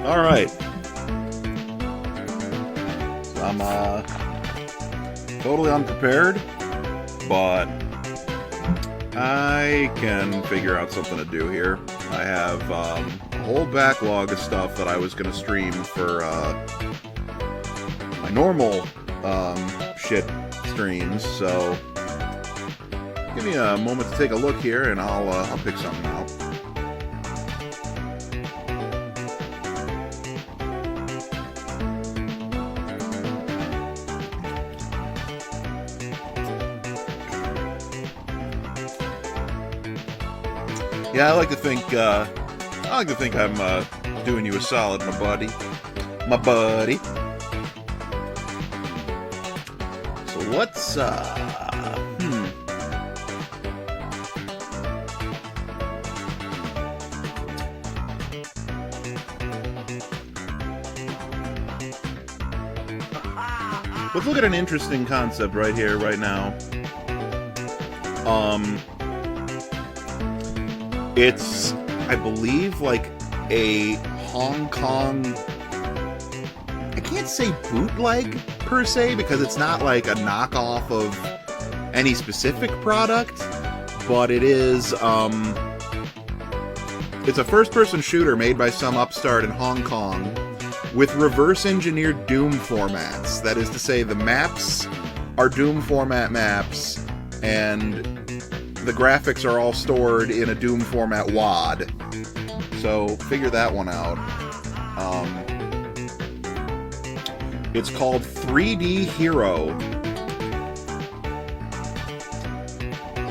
Alright. So I'm totally unprepared, but I can figure out something to do here. I have a whole backlog of stuff that I was going to stream for my normal shit streams, so give me a moment to take a look here and I'll pick something out. Yeah, I like to think I'm doing you a solid, my buddy. My buddy. So let's let's look at an interesting concept right here, right now. It's, I believe, like a Hong Kong, I can't say bootleg per se, because it's not like a knockoff of any specific product, but it is, it's a first-person shooter made by some upstart in Hong Kong with reverse-engineered Doom formats. That is to say, the maps are Doom format maps, and the graphics are all stored in a Doom format WAD. So figure that one out. It's called 3D Hero.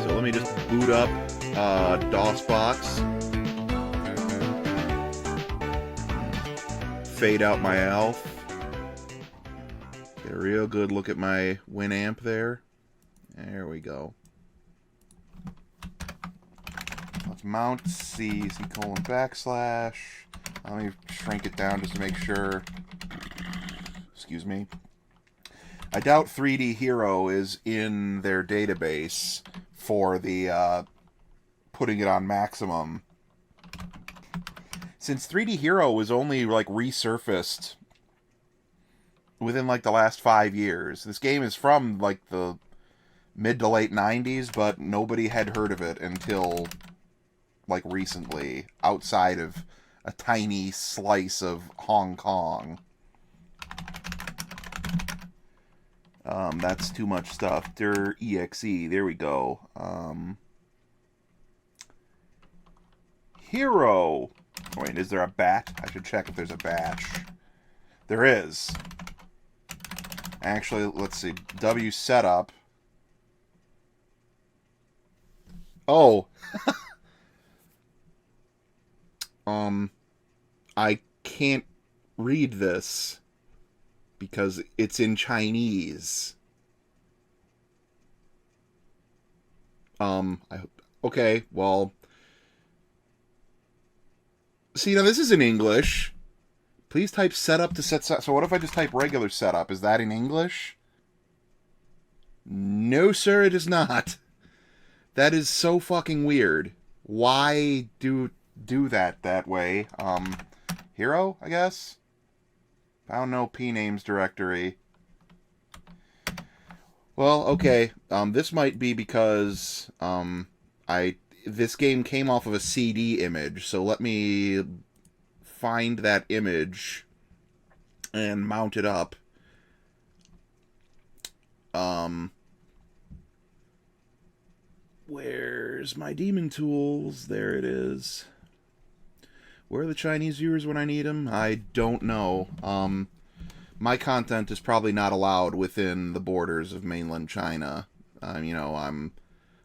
So let me just boot up DOSBox. Fade out my elf. Get a real good look at my Winamp there. There we go. Let's mount C colon backslash. Let me shrink it down just to make sure. Excuse me. I doubt 3D Hero is in their database for the putting it on maximum. Since 3D Hero was only like resurfaced within like the last 5 years. This game is from like the mid to late 90s, but nobody had heard of it until like recently, outside of a tiny slice of Hong Kong. That's too much stuff. .exe, there we go. Hero. Wait, is there a bat? I should check if there's a batch. There is. Actually, let's see. W setup. Oh. I can't read this because it's in Chinese. Okay, well, see, now this is in English. Please type setup to set. So what if I just type regular setup? Is that in English? No, sir, it is not. That is so fucking weird. Why do that way? Hero, I guess? Found no pnames directory. Well, okay. This might be because this game came off of a CD image, so let me find that image and mount it up. Where's my demon tools? There it is. Where are the Chinese viewers when I need them? I don't know. My content is probably not allowed within the borders of mainland China. You know, I'm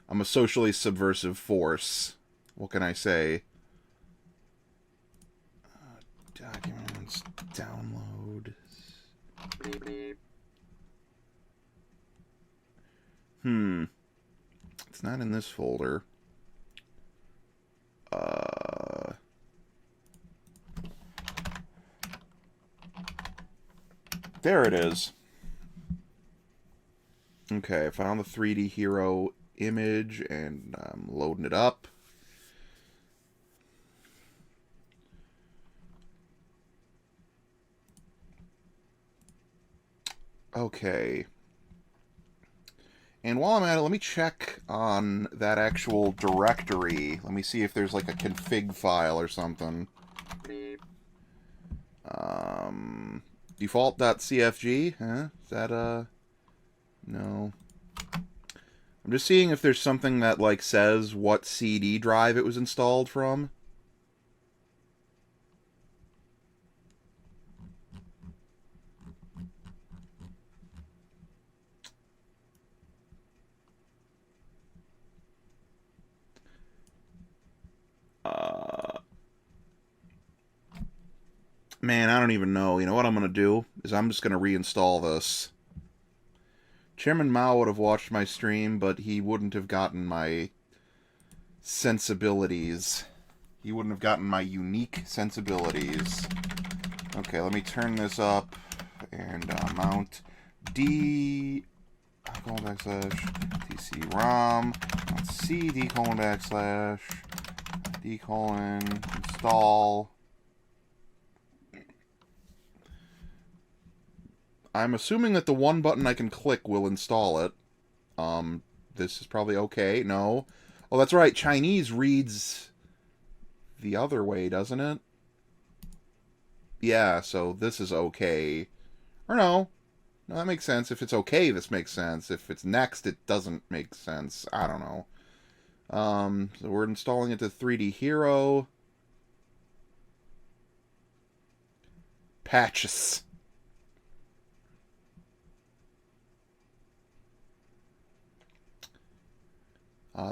a socially subversive force. What can I say? Documents, download. It's not in this folder. There it is. Okay, I found the 3D Hero image and I'm loading it up. Okay. And while I'm at it, let me check on that actual directory. Let me see if there's like a config file or something. Default.cfg? Huh? Is that, no. I'm just seeing if there's something that, like, says what CD drive it was installed from. Man, I don't even know. You know what I'm going to do? Is I'm just going to reinstall this. Chairman Mao would have watched my stream, but he wouldn't have gotten my sensibilities. He wouldn't have gotten my unique sensibilities. Okay, let me turn this up and mount D TC ROM C D : D : install. I'm assuming that the one button I can click will install it. This is probably okay. No. Oh, that's right. Chinese reads the other way, doesn't it? Yeah, so this is okay. Or no. No, that makes sense. If it's okay, this makes sense. If it's next, it doesn't make sense. I don't know. So we're installing it to 3D Hero. Patches.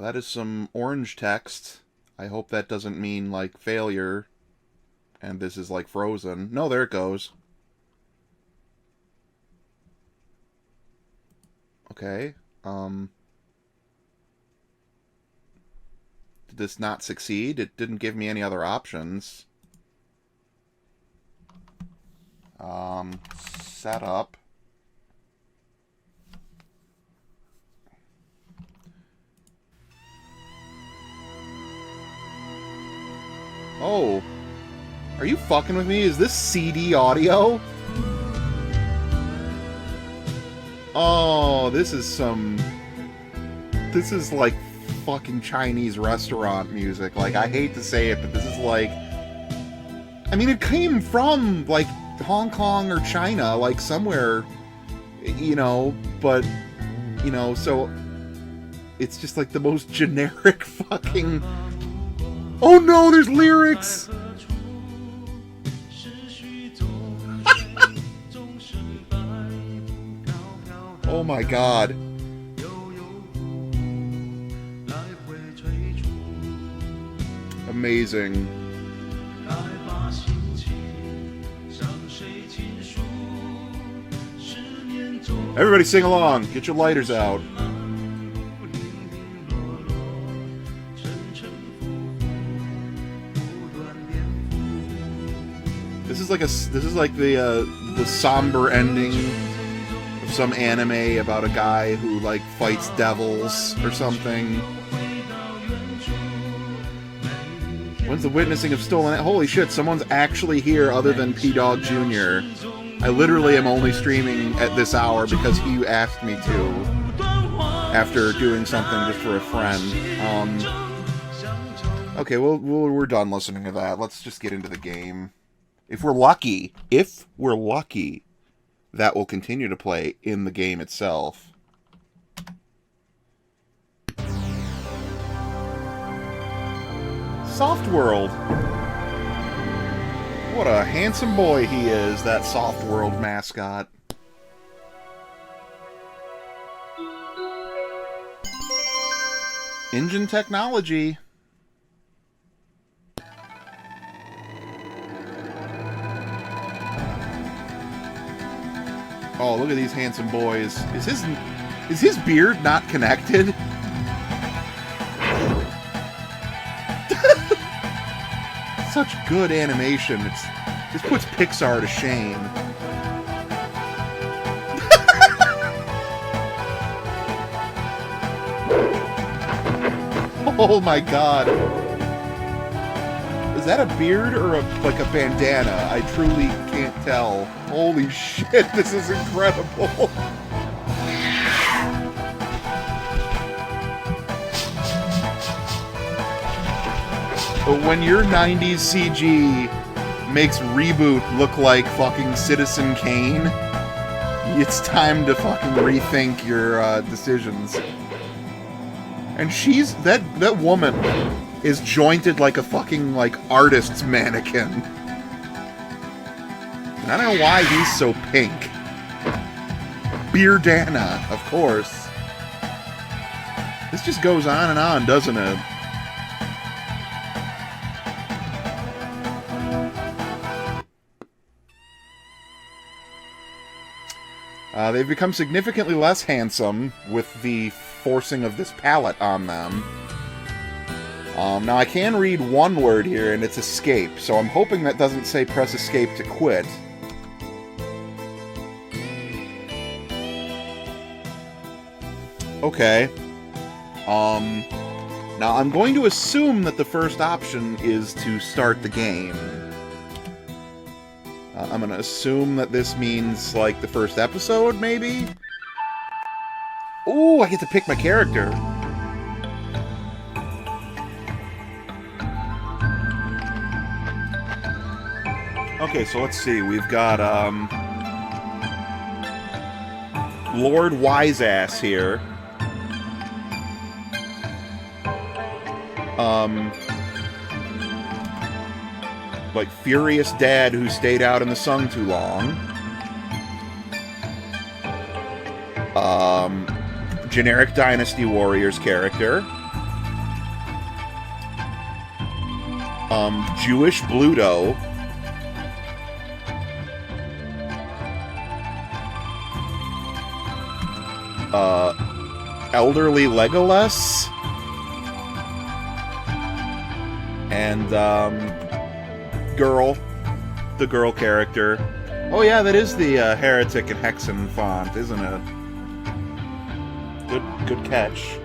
That is some orange text. I hope that doesn't mean, like, failure. And this is, like, frozen. No, there it goes. Okay. Did this not succeed? It didn't give me any other options. Setup. Oh. Are you fucking with me? Is this CD audio? Oh, this is some... This is like fucking Chinese restaurant music. Like, I hate to say it, but this is like... I mean, it came from, like, Hong Kong or China, like, somewhere, you know, but, you know, so... It's just like the most generic fucking... Oh no, there's lyrics! Oh my god. Amazing. Everybody sing along. Get your lighters out. This is like the somber ending of some anime about a guy who like fights devils or something. When's the witnessing of stolen? Holy shit! Someone's actually here other than PDogJunior. I literally am only streaming at this hour because he asked me to. After doing something just for a friend. Okay, well we're done listening to that. Let's just get into the game. If we're lucky, that will continue to play in the game itself. Soft World. What a handsome boy he is, that Soft World mascot. Engine technology. Oh, look at these handsome boys. Is his beard not connected? Such good animation. This puts Pixar to shame. Oh my god. that a beard or like a bandana? I truly can't tell. Holy shit, this is incredible. But when your 90s CG makes Reboot look like fucking Citizen Kane, it's time to fucking rethink your decisions. And she's... That woman is jointed like a fucking, like, artist's mannequin. And I don't know why he's so pink. Beardana, of course. This just goes on and on, doesn't it? They've become significantly less handsome with the forcing of this palette on them. Now, I can read one word here, and it's escape, so I'm hoping that doesn't say press escape to quit. Okay. Now, I'm going to assume that the first option is to start the game. I'm going to assume that this means, like, the first episode, maybe? Ooh, I get to pick my character. Okay, so let's see. We've got, Lord Wiseass here. Like, furious dad who stayed out in the sun too long. Generic Dynasty Warriors character. Jewish Bluto. Elderly Legolas. And, the girl character. Oh yeah, that is the Heretic and Hexen font, isn't it? Good catch.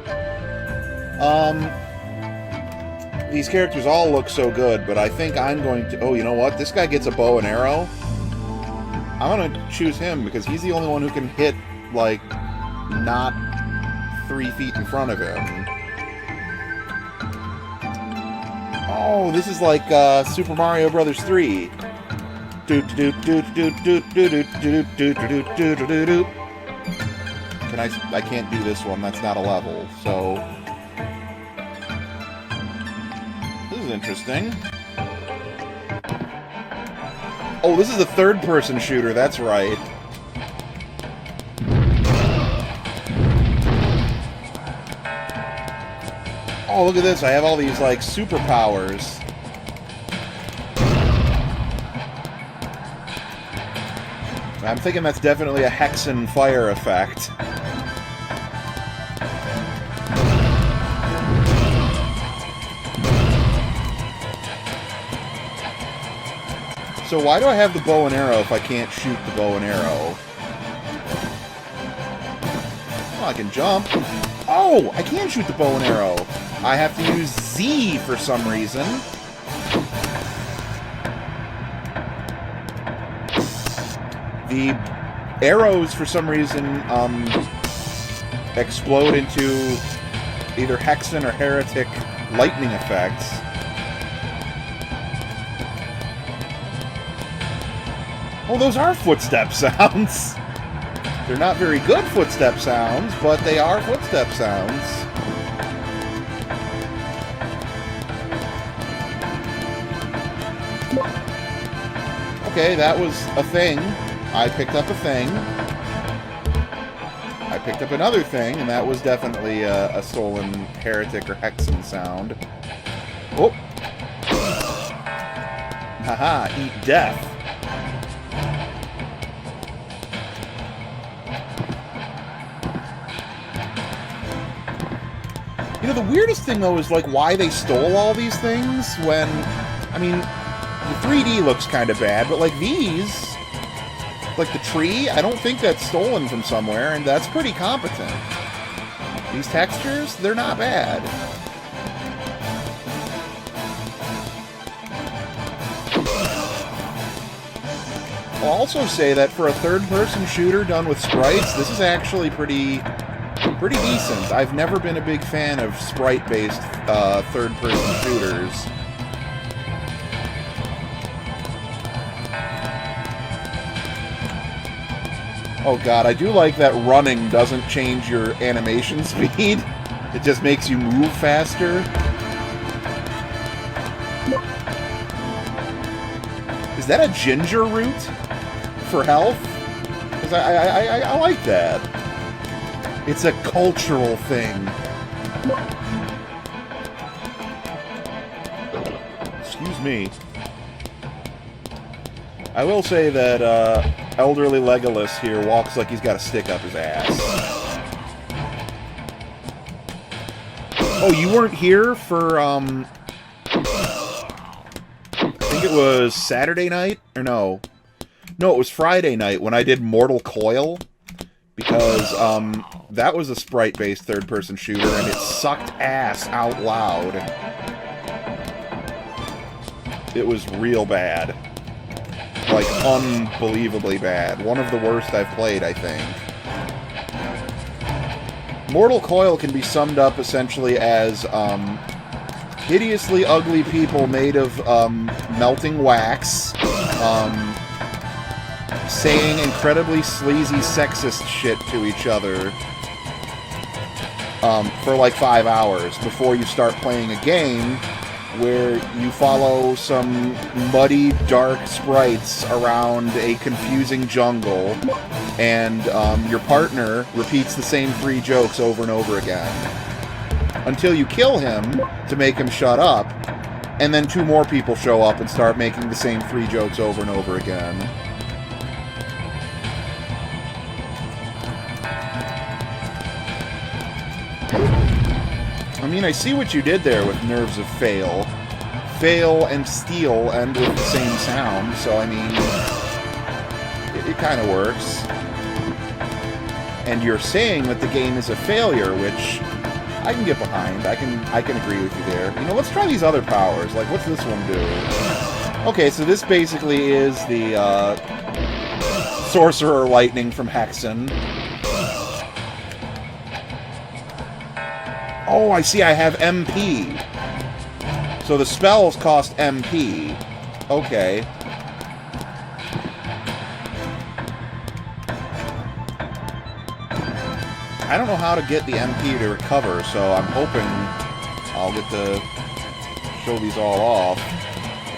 These characters all look so good, but I think I'm going to... Oh, you know what? This guy gets a bow and arrow. I'm gonna choose him because he's the only one who can hit, like, not 3 feet in front of him. Oh, this is like Super Mario Brothers 3. I can't do this one. That's not a level. So this is interesting. Oh, this is a third-person shooter. That's right. Oh, look at this. I have all these, like, superpowers. I'm thinking that's definitely a Hexen fire effect. So why do I have the bow and arrow if I can't shoot the bow and arrow? Oh, I can jump. Oh, I can shoot the bow and arrow. I have to use Z for some reason. The arrows, for some reason, explode into either Hexen or Heretic lightning effects. Oh, those are footstep sounds. They're not very good footstep sounds, but they are footstep sounds. Okay, that was a thing. I picked up a thing. I picked up another thing, and that was definitely a stolen Heretic or Hexen sound. Oh! Haha, eat death. You know, the weirdest thing, though, is, like, why they stole all these things when... I mean, the 3D looks kind of bad, but, like, these... Like, the tree, I don't think that's stolen from somewhere, and that's pretty competent. These textures, they're not bad. also say that for a third-person shooter done with sprites, this is actually pretty decent. I've never been a big fan of sprite-based third-person shooters. Oh god, I do like that running doesn't change your animation speed. It just makes you move faster. Is that a ginger root for health? Because I like that. It's a cultural thing. Excuse me. I will say that elderly Legolas here walks like he's got a stick up his ass. Oh, you weren't here for, I think it was Saturday night? Or no. No, it was Friday night when I did Mortal Coil. Because, that was a sprite-based third-person shooter, and it sucked ass out loud. It was real bad. Like, unbelievably bad. One of the worst I've played, I think. Mortal Coil can be summed up essentially as, hideously ugly people made of, melting wax, saying incredibly sleazy sexist shit to each other, for like 5 hours before you start playing a game where you follow some muddy, dark sprites around a confusing jungle, and your partner repeats the same 3 jokes over and over again. Until you kill him to make him shut up, and then 2 more people show up and start making the same 3 jokes over and over again. I mean, I see what you did there with Nerves of Fail. Fail and steal end with the same sound, so I mean, it kind of works. And you're saying that the game is a failure, which I can get behind. I can agree with you there. You know, let's try these other powers. Like, what's this one do? Okay, so this basically is the Sorcerer Lightning from Hexen. Oh, I see, I have MP. So the spells cost MP. Okay. I don't know how to get the MP to recover, so I'm hoping I'll get to show these all off.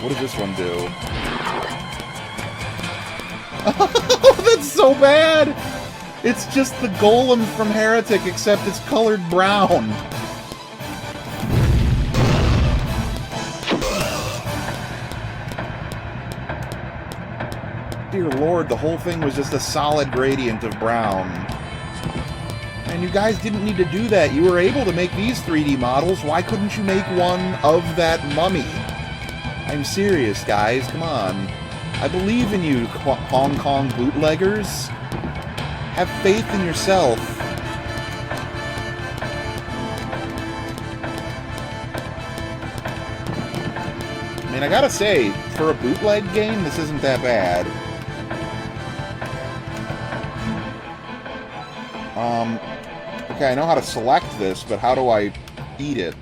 What does this one do? Oh, that's so bad! It's just the golem from Heretic, except it's colored brown. Dear Lord, the whole thing was just a solid gradient of brown. And you guys didn't need to do that. You were able to make these 3D models. Why couldn't you make one of that mummy? I'm serious, guys. Come on. I believe in you, Hong Kong bootleggers. Have faith in yourself. I mean, I gotta say, for a bootleg game, this isn't that bad. Okay, I know how to select this, but how do I eat it?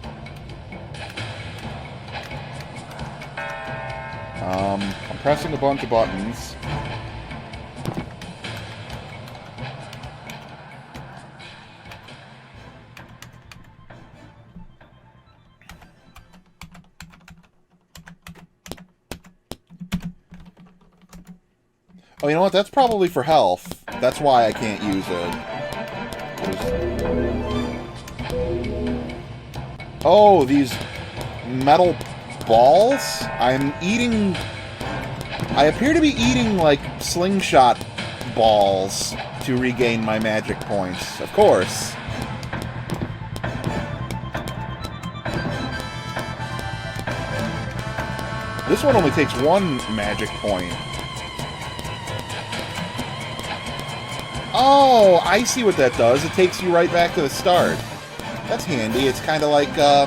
I'm pressing a bunch of buttons. Oh, you know what? That's probably for health. That's why I can't use it. Oh, these metal balls? I'm eating... I appear to be eating, like, slingshot balls to regain my magic points. Of course. This one only takes 1 magic point. Oh, I see what that does. It takes you right back to the start. That's handy. It's kind of like a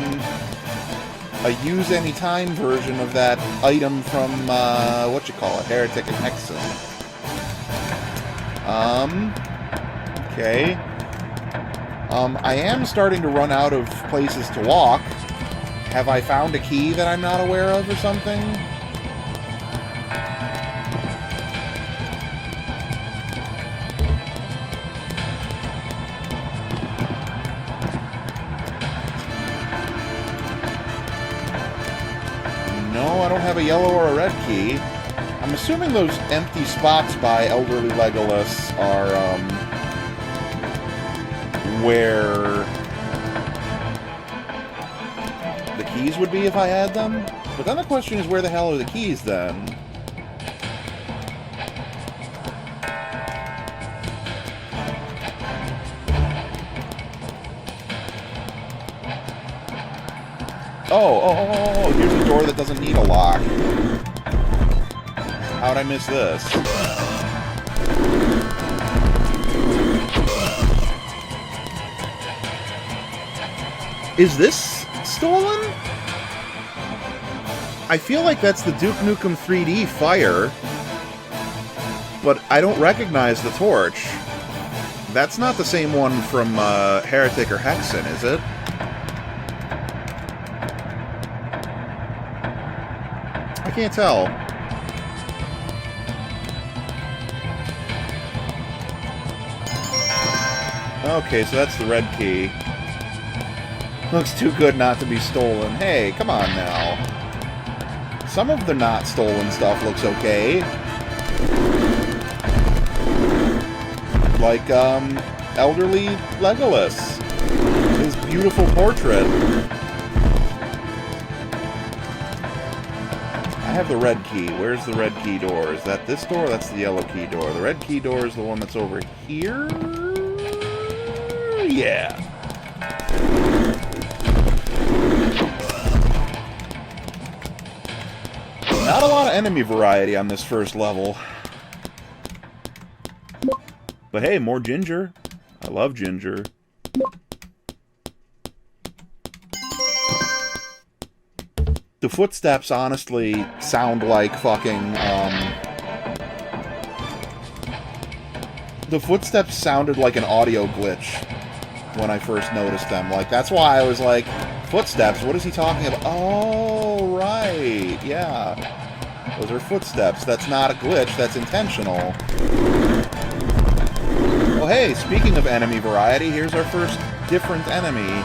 use-anytime version of that item from, Heretic and Hexen. Okay. I am starting to run out of places to walk. Have I found a key that I'm not aware of or something? No, I don't have a yellow or a red key. I'm assuming those empty spots by Elderly Legolas are, where the keys would be if I had them. But then the question is, where the hell are the keys then? Oh, here's a door that doesn't need a lock. How'd I miss this? Is this stolen? I feel like that's the Duke Nukem 3D fire, but I don't recognize the torch. That's not the same one from Heretic or Hexen, is it? I can't tell. Okay, so that's the red key. Looks too good not to be stolen. Hey, come on now. Some of the not stolen stuff looks okay. Like, Elderly Legolas. His beautiful portrait. I have the red key. Where's the red key door? Is that this door? That's the yellow key door. The red key door is the one that's over here? Yeah. Not a lot of enemy variety on this first level. But hey, more ginger. I love ginger. The footsteps honestly sound like fucking, the footsteps sounded like an audio glitch when I first noticed them. Like, that's why I was like, footsteps? What is he talking about? Oh, right. Yeah. Those are footsteps. That's not a glitch. That's intentional. Well, hey, speaking of enemy variety, here's our first different enemy.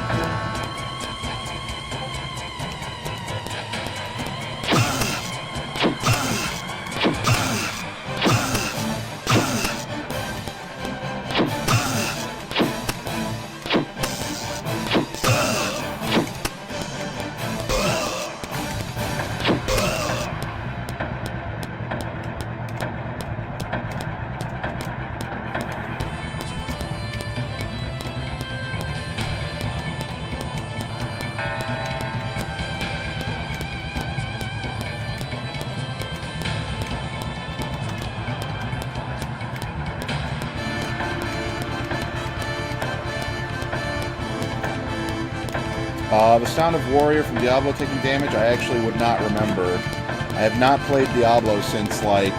The sound of Warrior from Diablo taking damage, I actually would not remember. I have not played Diablo since, like,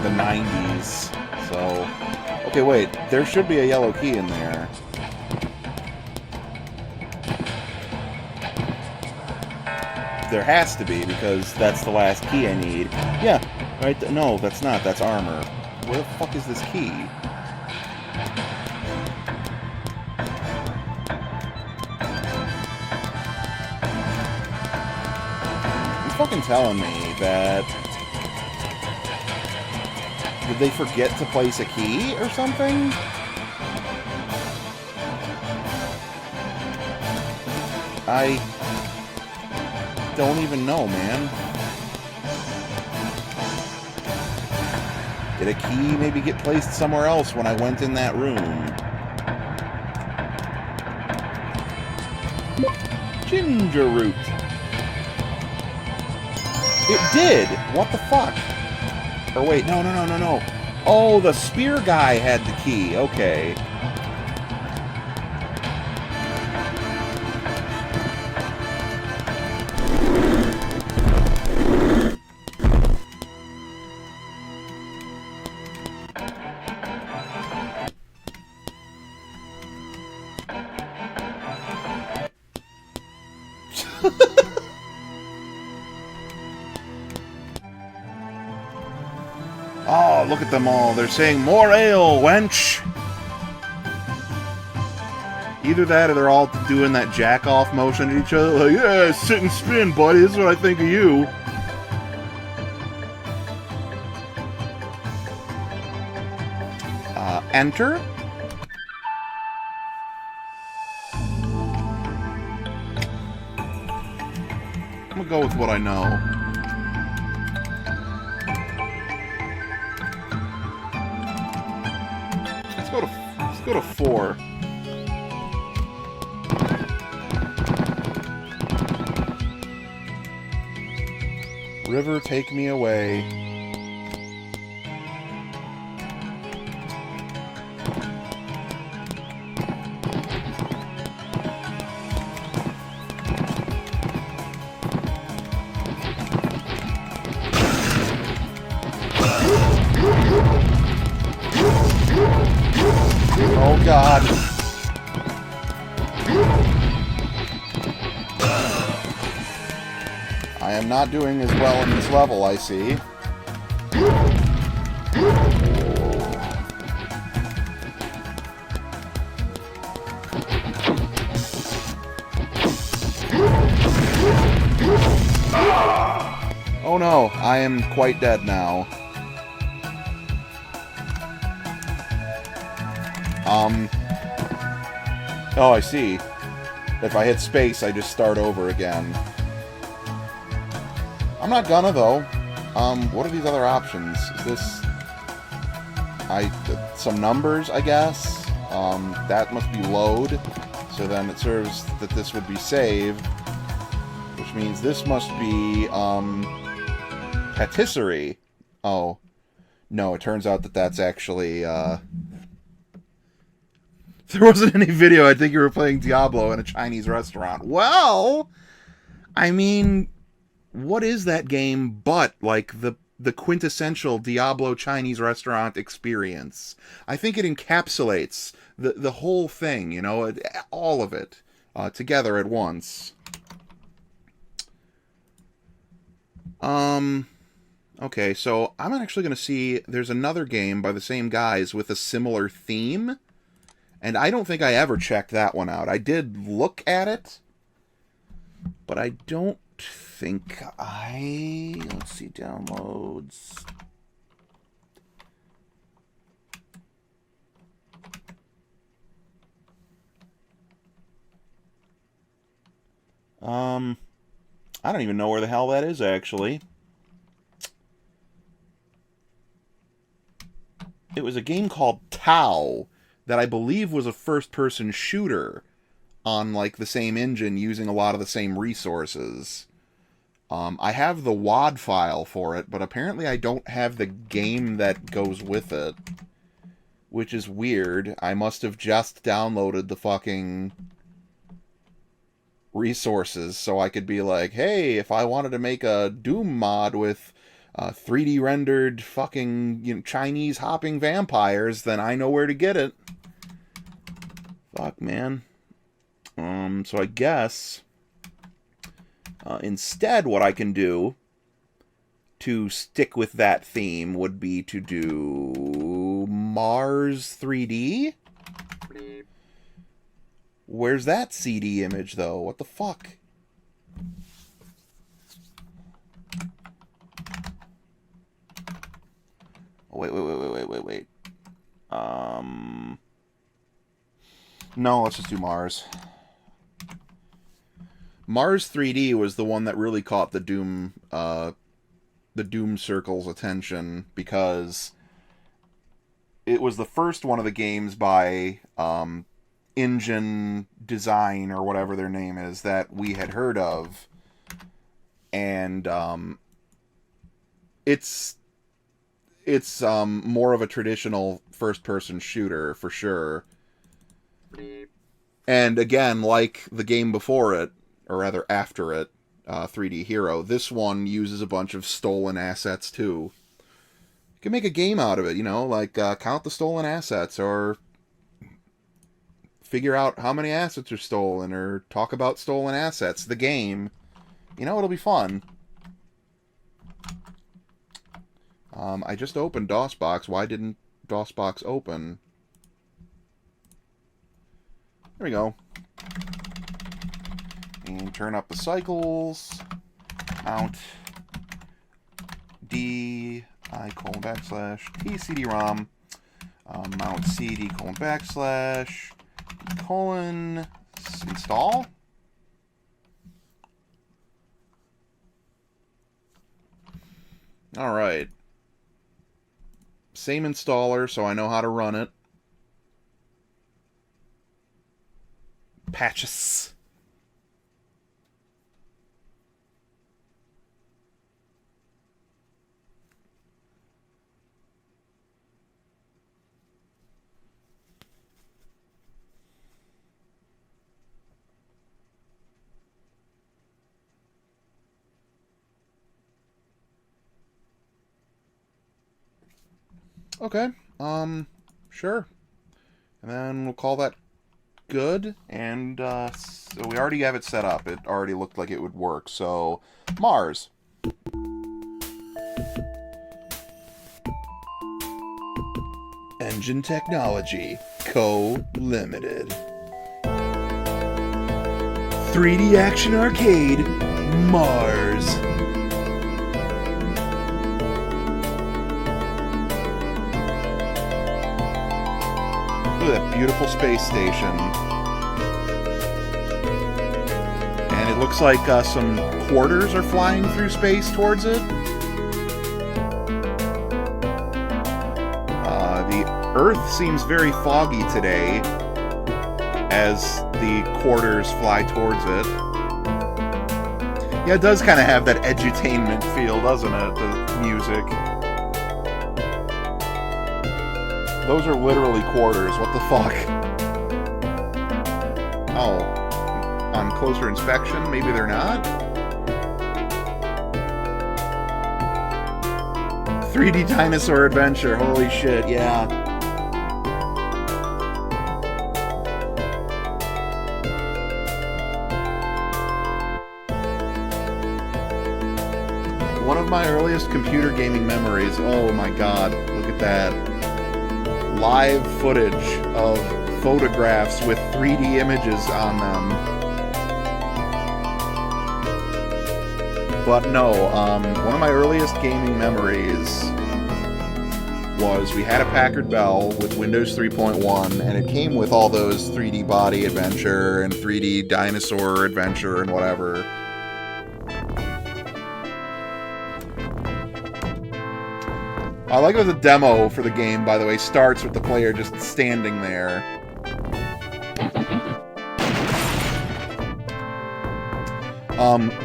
the 90s, so... Okay, wait, there should be a yellow key in there. There has to be, because that's the last key I need. Yeah, right, no, that's not, that's armor. Where the fuck is this key? Fucking telling me that... Did they forget to place a key or something? I don't even know, man. Did a key maybe get placed somewhere else when I went in that room? Ginger root. It did! What the fuck? Or wait, no. Oh, the spear guy had the key. Okay. look at them all. They're saying, more ale, wench! Either that or they're all doing that jack-off motion to each other. Like, yeah, sit and spin, buddy. This is what I think of you. Enter. I'm gonna go with what I know. Let's go to 4. River, take me away. Oh God. I am not doing as well in this level, I see. Oh no, I am quite dead now. Oh, I see. If I hit space, I just start over again. I'm not gonna, though. What are these other options? Is this... some numbers, I guess? That must be load. So then it serves that this would be save. Which means this must be, patisserie. Oh. No, it turns out that that's actually, If there wasn't any video, I'd think you were playing Diablo in a Chinese restaurant. Well, I mean, what is that game but, like, the quintessential Diablo Chinese restaurant experience? I think it encapsulates the whole thing, you know, all of it, together at once. Okay, so I'm actually going to see, there's another game by the same guys with a similar theme. And I don't think I ever checked that one out. I did look at it, but I don't think I... Let's see, downloads. I don't even know where the hell that is, actually. It was a game called Tau that I believe was a first-person shooter on, like, the same engine using a lot of the same resources. I have the WAD file for it, but apparently I don't have the game that goes with it. Which is weird. I must have just downloaded the fucking resources so I could be like, hey, if I wanted to make a Doom mod with 3D rendered fucking, you know, Chinese hopping vampires, then I know where to get it. Fuck, man. So I guess instead what I can do to stick with that theme would be to do Mars 3D? Where's that CD image, though? What the fuck? Oh, wait. No, let's just do Mars. Mars 3D was the one that really caught the Doom Circle's attention, because it was the first one of the games by Engine Design, or whatever their name is, that we had heard of. And it's more of a traditional first-person shooter, for sure. And again, like the game before it, or rather after it, 3D Hero, this one uses a bunch of stolen assets too. You can make a game out of it, you know, like count the stolen assets, or figure out how many assets are stolen, or talk about stolen assets, the game. You know, it'll be fun. I just opened DOSBox. Why didn't DOSBox open? There we go. And turn up the cycles. Mount D I : T CD-ROM. Mount CD : install. All right. Same installer, so I know how to run it. Patches. Okay, sure. And then we'll call that good, and so we already have it set up. It already looked like it would work, so Mars. Engine Technology Co. Limited. 3D Action Arcade, Mars. Look at that beautiful space station. And it looks like some quarters are flying through space towards it. The Earth seems very foggy today as the quarters fly towards it. Yeah, it does kind of have that edutainment feel, doesn't it? The music. Those are literally quarters. What the fuck? Oh. On closer inspection, maybe they're not? 3D Dinosaur Adventure. Holy shit, yeah. One of my earliest computer gaming memories. Oh my god, look at that. Live footage of photographs with 3D images on them. But no, one of my earliest gaming memories was we had a Packard Bell with Windows 3.1, and it came with all those 3D Body Adventure and 3D Dinosaur Adventure and whatever. I like that the demo for the game, by the way, starts with the player just standing there.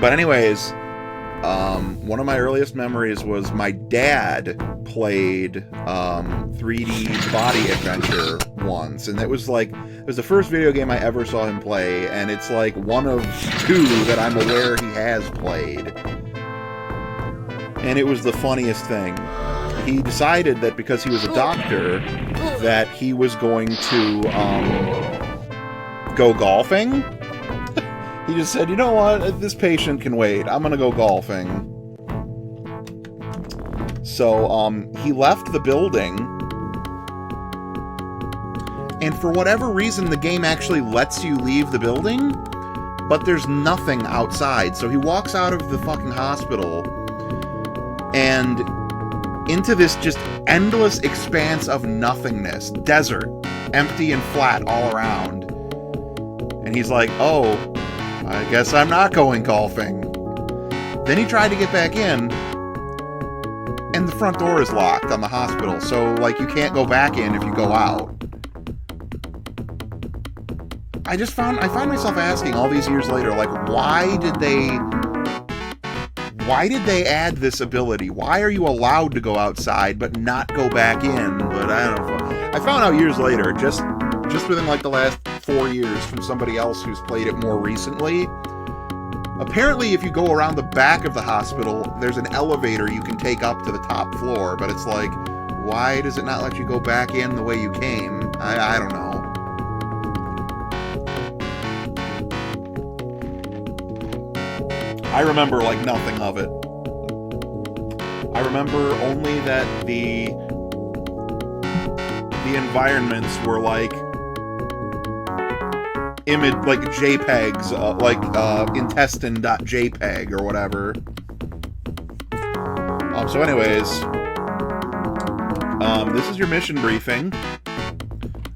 But anyways, one of my earliest memories was my dad played 3D Body Adventure once, and it was the first video game I ever saw him play, and it's like one of two that I'm aware he has played. And it was the funniest thing. He decided that because he was a doctor, that he was going to go golfing. He just said, you know what, this patient can wait. I'm gonna go golfing. So, he left the building, and for whatever reason, the game actually lets you leave the building, but there's nothing outside. So he walks out of the fucking hospital, and into this just endless expanse of nothingness. Desert. Empty and flat all around. And he's like, oh, I guess I'm not going golfing. Then he tried to get back in, and the front door is locked on the hospital, so, like, you can't go back in if you go out. I find myself asking all these years later, like, why did they add this ability? Why are you allowed to go outside but not go back in? But I don't know. I found out years later, just within like the last 4 years, from somebody else who's played it more recently. Apparently, if you go around the back of the hospital, there's an elevator you can take up to the top floor, but it's like, why does it not let you go back in the way you came? I don't know. I remember, like, nothing of it. I remember only that the environments were like image, like JPEGs, intestine.jpg or whatever. So anyways, this is your mission briefing.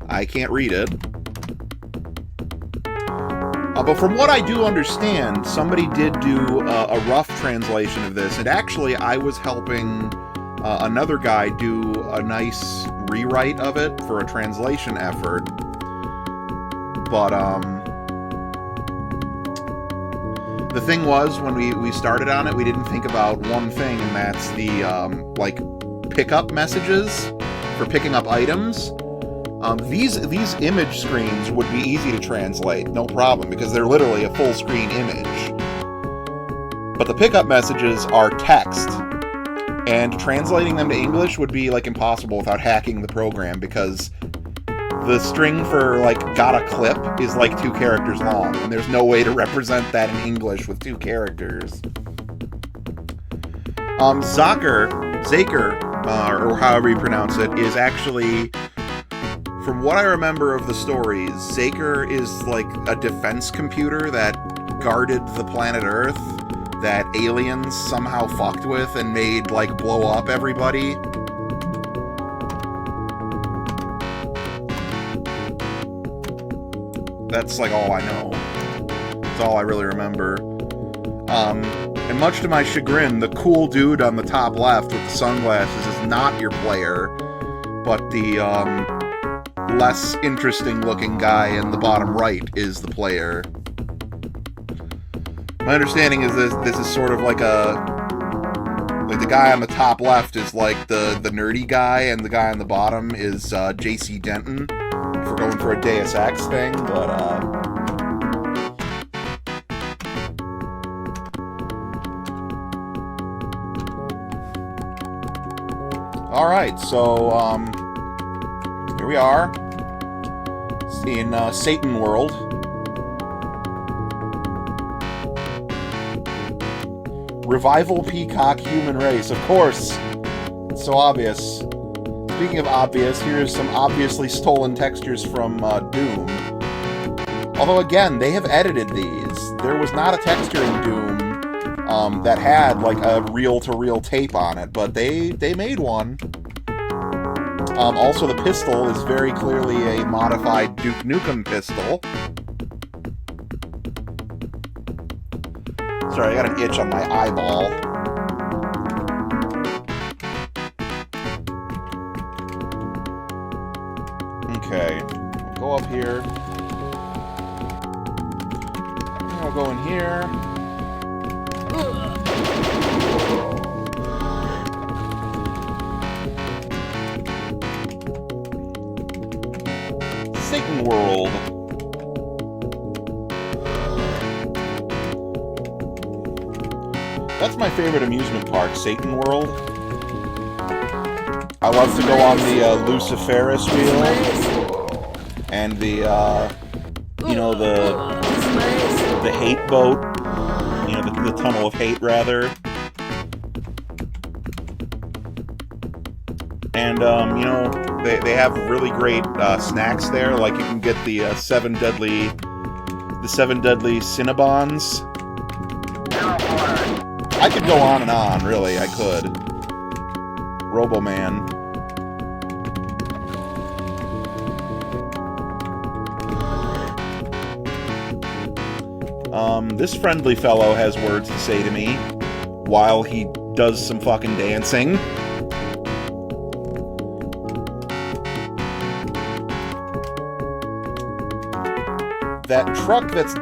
I can't read it. But from what I do understand, somebody did do a rough translation of this, and actually I was helping another guy do a nice rewrite of it for a translation effort. But, the thing was, when we started on it, we didn't think about one thing, and that's the, like, pickup messages for picking up items. These image screens would be easy to translate, no problem, because they're literally a full-screen image. But the pickup messages are text, and translating them to English would be, like, impossible without hacking the program, because the string for, like, got a clip is, like, 2 characters long, and there's no way to represent that in English with 2 characters. Zaker, or however you pronounce it, is actually, from what I remember of the stories, Zaker is, like, a defense computer that guarded the planet Earth that aliens somehow fucked with and made, like, blow up everybody. That's, like, all I know. That's all I really remember. And much to my chagrin, the cool dude on the top left with the sunglasses is not your player, but the, less interesting-looking guy in the bottom right is the player. My understanding is this is sort of like like the guy on the top left is like the nerdy guy, and the guy on the bottom is J.C. Denton, if we're going for a Deus Ex thing, but alright, so here we are in Satan World. Revival Peacock Human Race. Of course! It's so obvious. Speaking of obvious, here's some obviously stolen textures from Doom. Although, again, they have edited these. There was not a texture in Doom that had, like, a reel-to-reel tape on it, but they made one. Also, the pistol is very clearly a modified Duke Nukem pistol. Sorry, I got an itch on my eyeball. Okay, we'll go up here. I'll go in here. Satan World. That's my favorite amusement park, Satan World. I love to go on the Luciferus wheel and the you know, the hate boat, you know, the tunnel of hate rather. And you know, they have really great snacks there. Like you can get the seven deadly Cinnabons. I could go on and on, really. I could. Robo-Man. This friendly fellow has words to say to me while he does some fucking dancing. That truck that's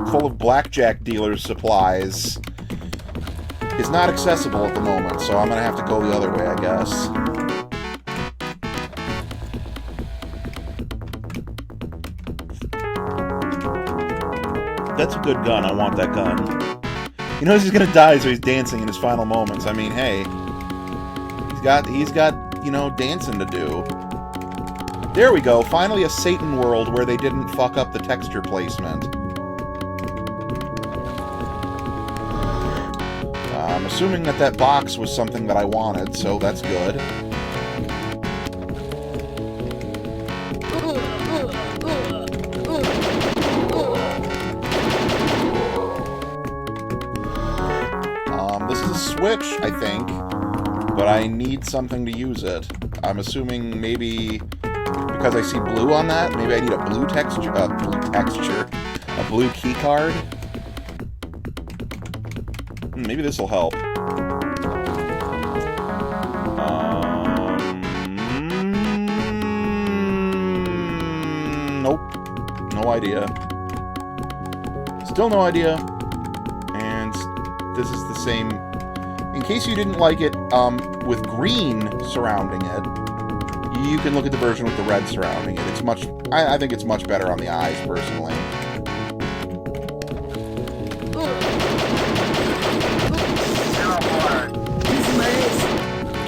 full of blackjack dealers' supplies is not accessible at the moment, so I'm gonna have to go the other way, I guess. That's a good gun. I want that gun. He knows he's gonna die, so he's dancing in his final moments. I mean, hey, he's got you know, dancing to do. There we go. Finally, a Satan world where they didn't fuck up the texture placement. I'm assuming that that box was something that I wanted, so that's good. This is a switch, I think, but I need something to use it. I'm assuming maybe because I see blue on that, maybe I need a blue texture, a blue key card. Maybe this will help. Nope. No idea. Still no idea. And this is the same. In case you didn't like it with green surrounding it, you can look at the version with the red surrounding it. It's much. I think it's much better on the eyes, personally.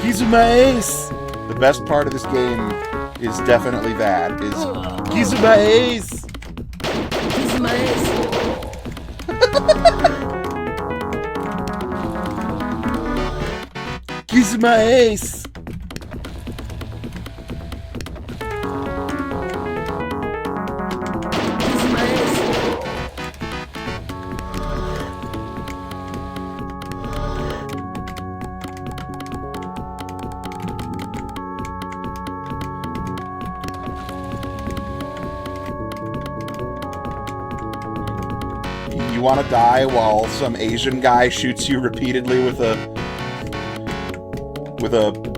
Keys of my ace! The best part of this game is definitely that. Keys of my ace! Keys of my ace! Keys of my ace! You want to die while some Asian guy shoots you repeatedly with a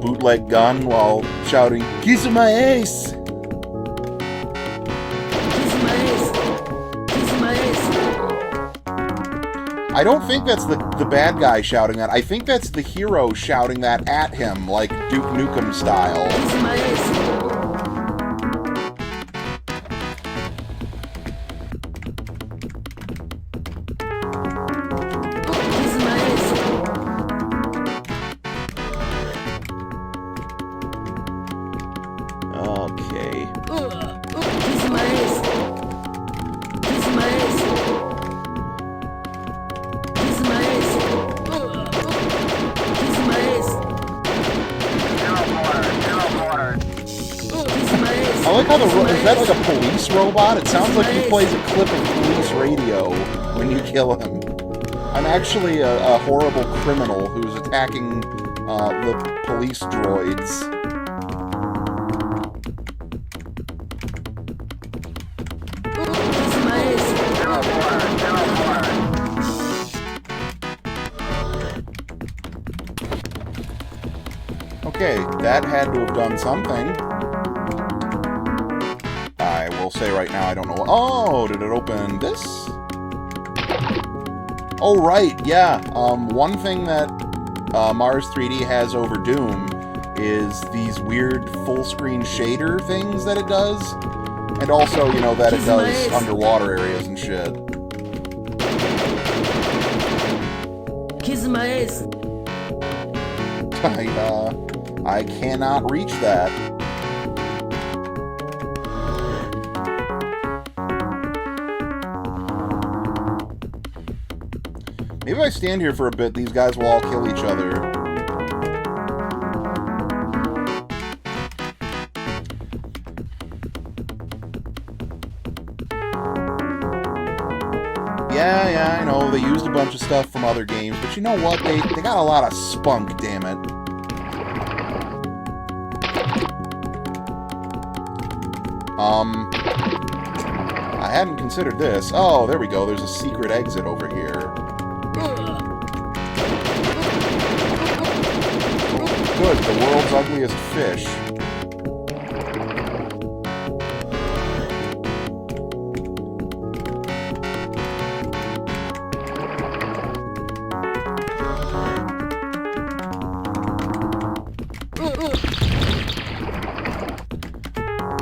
bootleg gun while shouting, "Keys of my ace!" Keys of my ace! Keys of my ace! I don't think that's the bad guy shouting that. I think that's the hero shouting that at him, like Duke Nukem style. Keys of my ace! Is that like a police robot? It sounds like he plays a clip of police radio when you kill him. I'm actually a horrible criminal who's attacking the police droids. Okay, that had to have done something. I will say right now I don't know. Oh, did it open this? Oh, right, yeah. One thing that Mars 3D has over Doom is these weird full-screen shader things that it does. And also, you know, that it does underwater areas and shit. Kiss my ass. I cannot reach that. Maybe if I stand here for a bit, these guys will all kill each other. Yeah, I know, they used a bunch of stuff from other games, but you know what? They got a lot of spunk, damn it. I hadn't considered this. Oh, there we go. There's a secret exit over here. Good, the world's ugliest fish.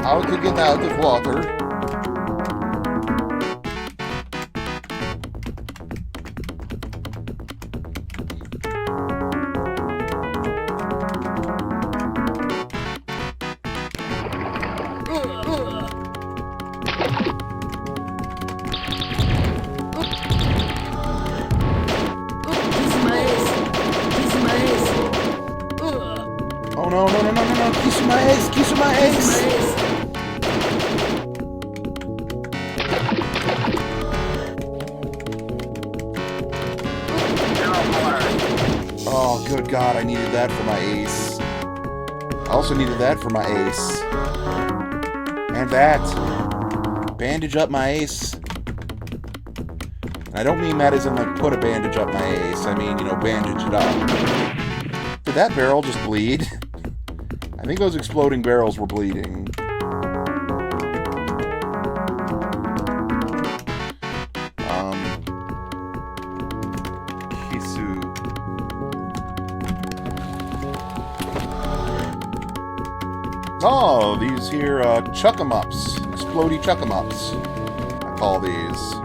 How to get out of water? no, no, no, no, no, no. Kisu my ace! Kisu my ace! Oh, good God, I needed that for my ace. I also needed that for my ace. And that. Bandage up my ace. And I don't mean that as in, like, put a bandage up my ace. I mean, you know, bandage it up. Did that barrel just bleed? I think those exploding barrels were bleeding. Kisu. Oh, these here, chuck-em-ups. Explodey chuck-em-ups. I call these.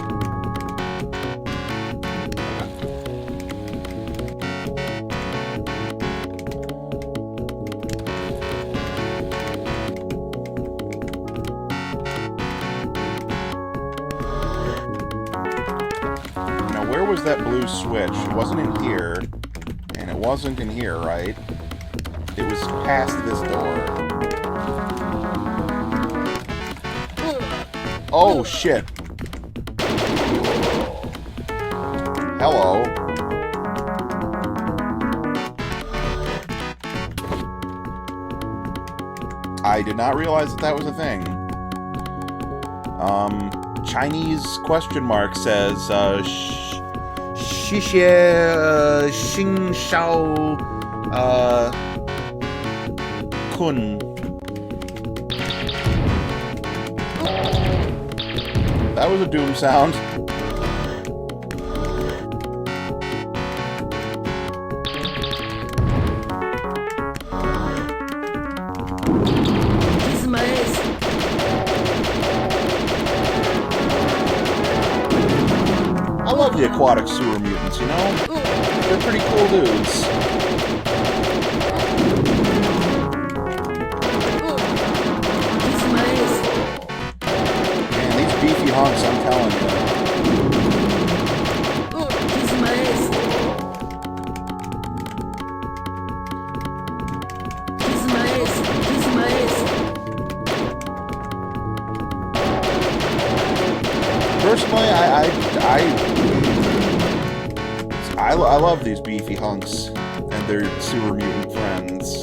That blue switch. It wasn't in here, and it wasn't in here, right? It was past this door. Oh, shit. Hello. I did not realize that that was a thing. Chinese question mark says, Xie Xing Shao Kun. That was a doom sound. This is my ace. I love the aquatic sewer mutants, you know? They're pretty cool dudes. This is my ace. Man, these beefy hunks, I'm telling you. This is my ace. This is my ace. This is my ace. Personally, I love these beefy hunks and their sewer mutant friends.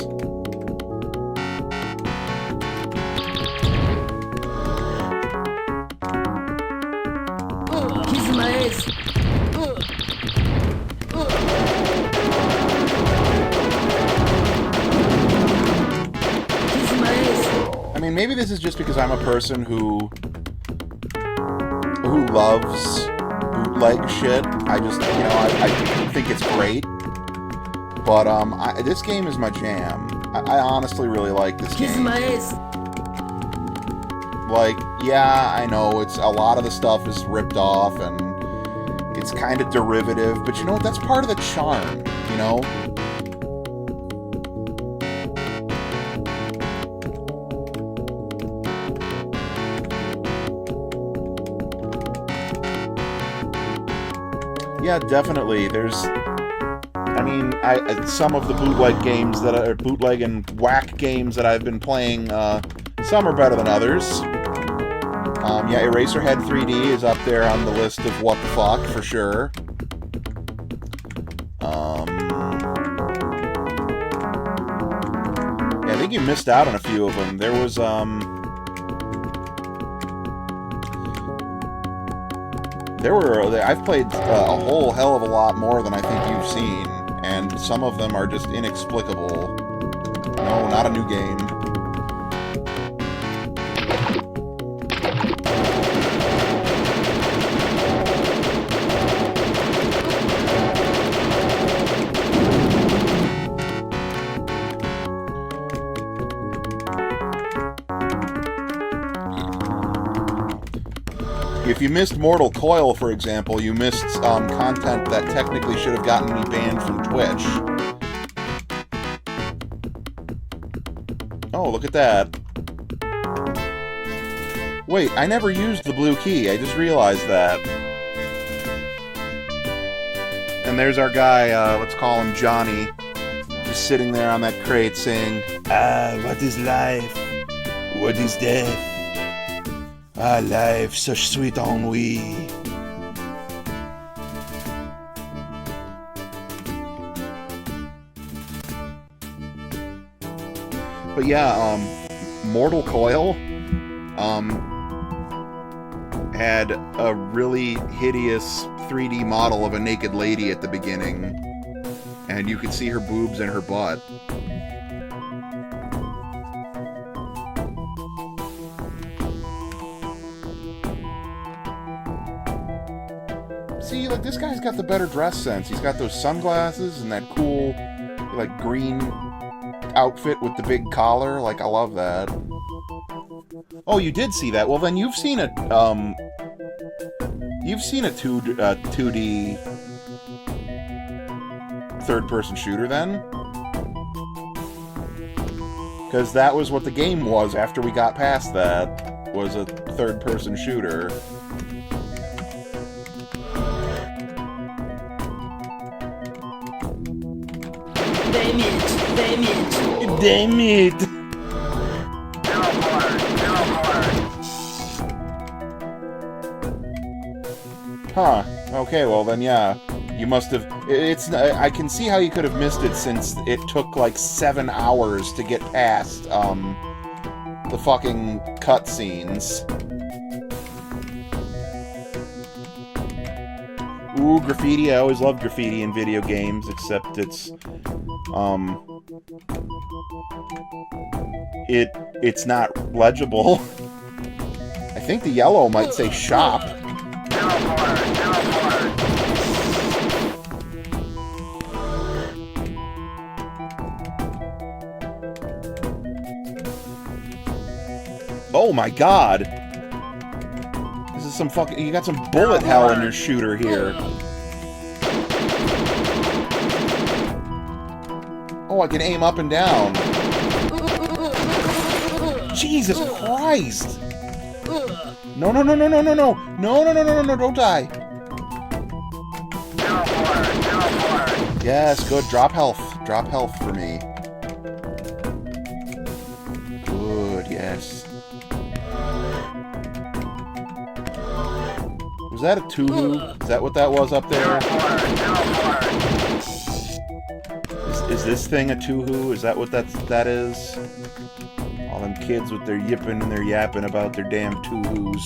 This is my ace. This is my ace. I mean, maybe this is just because I'm a person who loves bootleg shit. I just, you know, I think it's great. But, this game is my jam. I honestly really like this game. This is my ace. Like, yeah, I know, it's a lot of the stuff is ripped off, and it's kind of derivative, but you know what, that's part of the charm, you know? Yeah, definitely. There's, I mean, some of the bootleg games that are bootleg and whack games that I've been playing, some are better than others. Yeah, Eraserhead 3D is up there on the list of what the fuck, for sure. Yeah, I think you missed out on a few of them. There was, I've played a whole hell of a lot more than I think you've seen, and some of them are just inexplicable. No, not a new game. If you missed Mortal Coil, for example, you missed content that technically should have gotten me banned from Twitch. Oh, look at that. Wait, I never used the blue key. I just realized that. And there's our guy, let's call him Johnny. just sitting there on that crate saying, "Ah, what is life? What is death? Ah, life, such sweet ennui." But yeah, Mortal Coil had a really hideous 3D model of a naked lady at the beginning, and you could see her boobs and her butt. See, like, this guy's got the better dress sense. He's got those sunglasses and that cool, like, green outfit with the big collar. Like, I love that. Oh, you did see that? Well, then you've seen a 2D third-person shooter, then? Because that was what the game was after we got past that, was a third-person shooter. Damn it! Damn it! Huh. Okay, well then, yeah. You must have... I can see how you could have missed it, since it took like 7 hours to get past, the fucking cutscenes. Ooh, graffiti. I always loved graffiti in video games, except it's not legible. I think the yellow might say shop. Oh my god! This is some fucking... You got some bullet hell in your shooter here. Oh, I can aim up and down. Jesus Christ! No, no, no, no, no, no, no! No, no, no, no, no, no, don't die! Yes, good. Drop health. Drop health for me. Good, yes. Was that a Tuhu? Is that what that was up there? Is this thing a Tuhu? Is that what that is? All them kids with their yipping and their yapping about their damn Tuhus.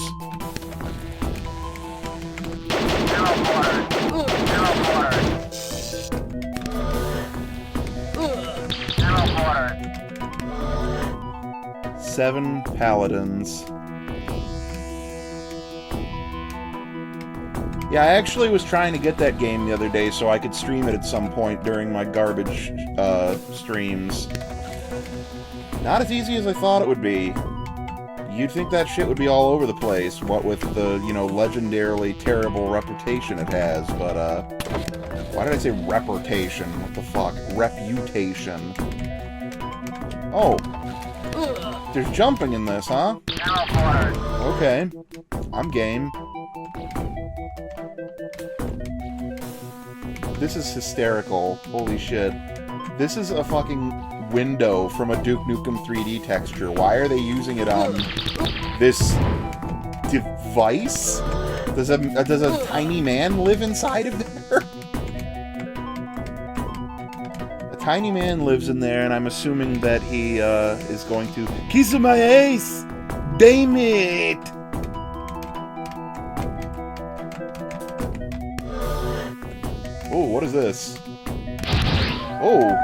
Seven paladins. Yeah, I actually was trying to get that game the other day so I could stream it at some point during my garbage streams. Not as easy as I thought it would be. You'd think that shit would be all over the place, what with the, you know, legendarily terrible reputation it has, but, why did I say reputation? What the fuck? Reputation. Oh. There's jumping in this, huh? Okay. I'm game. This is hysterical. Holy shit. This is a fucking window from a Duke Nukem 3D texture. Why are they using it on this device? Does a tiny man live inside of there? A tiny man lives in there, and I'm assuming that he is going to kiss my ass! Damn it! Oh, what is this? Oh!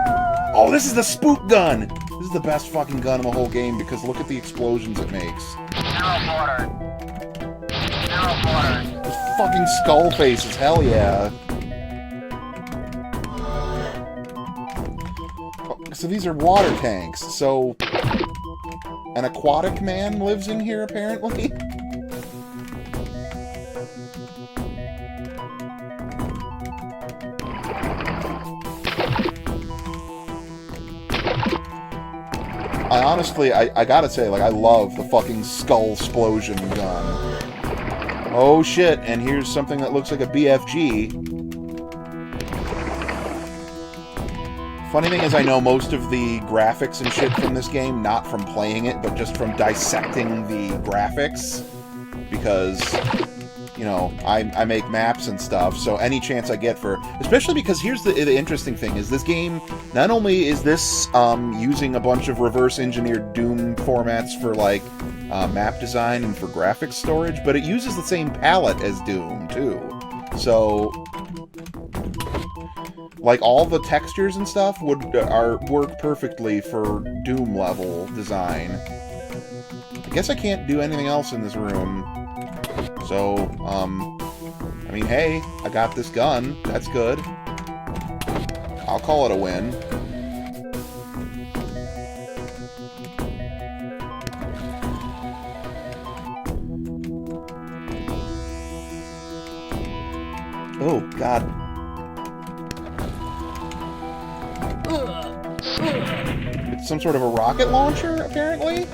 Oh, this is the spook gun! This is the best fucking gun in the whole game, because look at the explosions it makes. Those fucking skull faces, hell yeah. So these are water tanks, so... An aquatic man lives in here, apparently? I gotta say, like, I love the fucking skull-splosion gun. Oh shit, and here's something that looks like a BFG. Funny thing is, I know most of the graphics and shit from this game, not from playing it, but just from dissecting the graphics. Because, you know, I make maps and stuff, so any chance I get for... Especially because here's the interesting thing, is this game, not only is this using a bunch of reverse-engineered Doom formats for, like, map design and for graphics storage, but it uses the same palette as Doom, too. So... like, all the textures and stuff work perfectly for Doom-level design. I guess I can't do anything else in this room. So, I mean, hey, I got this gun. That's good. I'll call it a win. Oh, God. It's some sort of a rocket launcher, apparently?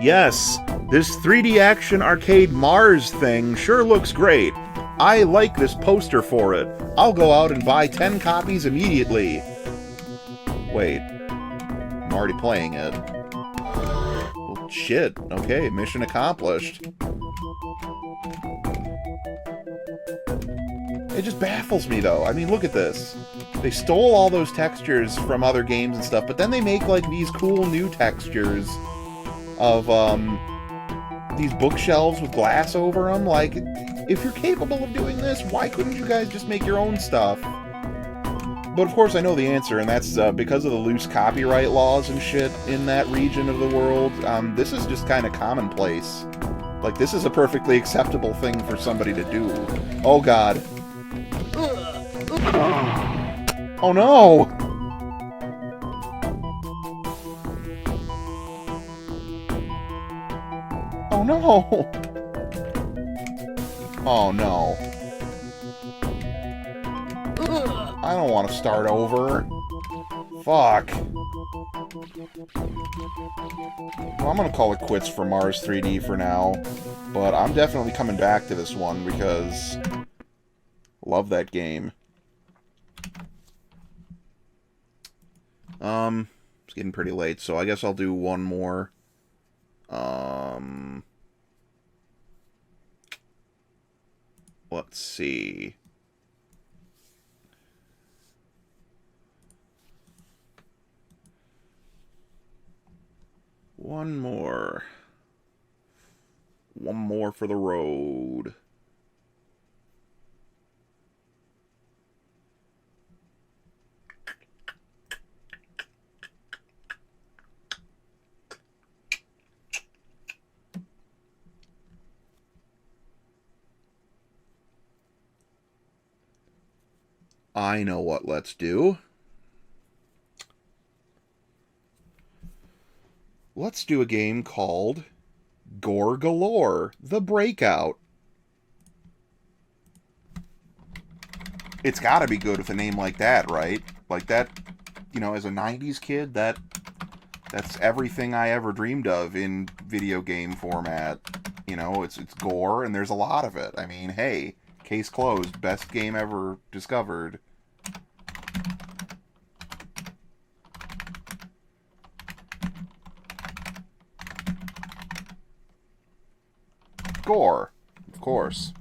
Yes. This 3D action arcade Mars thing sure looks great. I like this poster for it. I'll go out and buy 10 copies immediately. Wait. I'm already playing it. Well, shit. Okay, mission accomplished. It just baffles me, though. I mean, look at this. They stole all those textures from other games and stuff, but then they make, like, these cool new textures of, these bookshelves with glass over them. Like, if you're capable of doing this, why couldn't you guys just make your own stuff? But, of course, I know the answer, and that's because of the loose copyright laws and shit in that region of the world. This is just kind of commonplace. Like, this is a perfectly acceptable thing for somebody to do. Oh, God. Oh, no! Oh, no! Oh, no. I don't want to start over. Fuck. Well, I'm gonna call it quits for Mars 3D for now. But I'm definitely coming back to this one because... love that game. It's getting pretty late, so I guess I'll do one more. Let's see. One more. One more for the road. I know what let's do. Let's do a game called Gore Galore, the Breakout. It's gotta be good with a name like that, right? Like that, you know, as a 90s kid, that's everything I ever dreamed of in video game format. You know, it's gore, and there's a lot of it. I mean, hey, case closed, best game ever discovered. Gore, of course.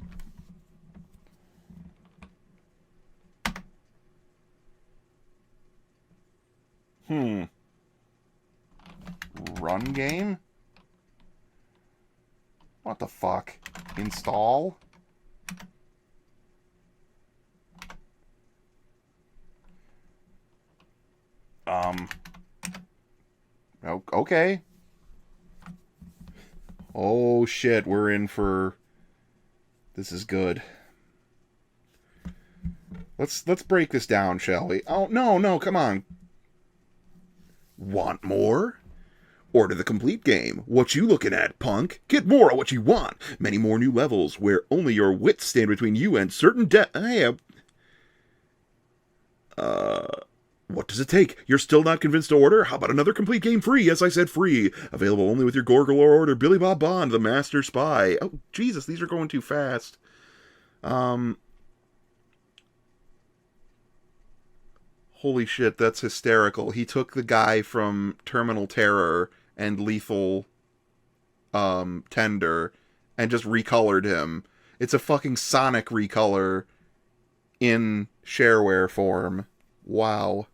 Run game? What the fuck? Install? Okay. Oh shit, we're in for... This is good. Let's break this down, shall we? Oh, no, come on. Want more? Order the complete game. What you looking at, punk? Get more of what you want. Many more new levels where only your wits stand between you and certain death. What does it take? You're still not convinced to order? How about another complete game free? Yes, I said free. Available only with your Gore Galore order. Billy Bob Bond, the Master Spy. Oh, Jesus, these are going too fast. Holy shit, that's hysterical. He took the guy from Terminal Terror and Lethal Tender and just recolored him. It's a fucking Sonic recolor in shareware form. Wow.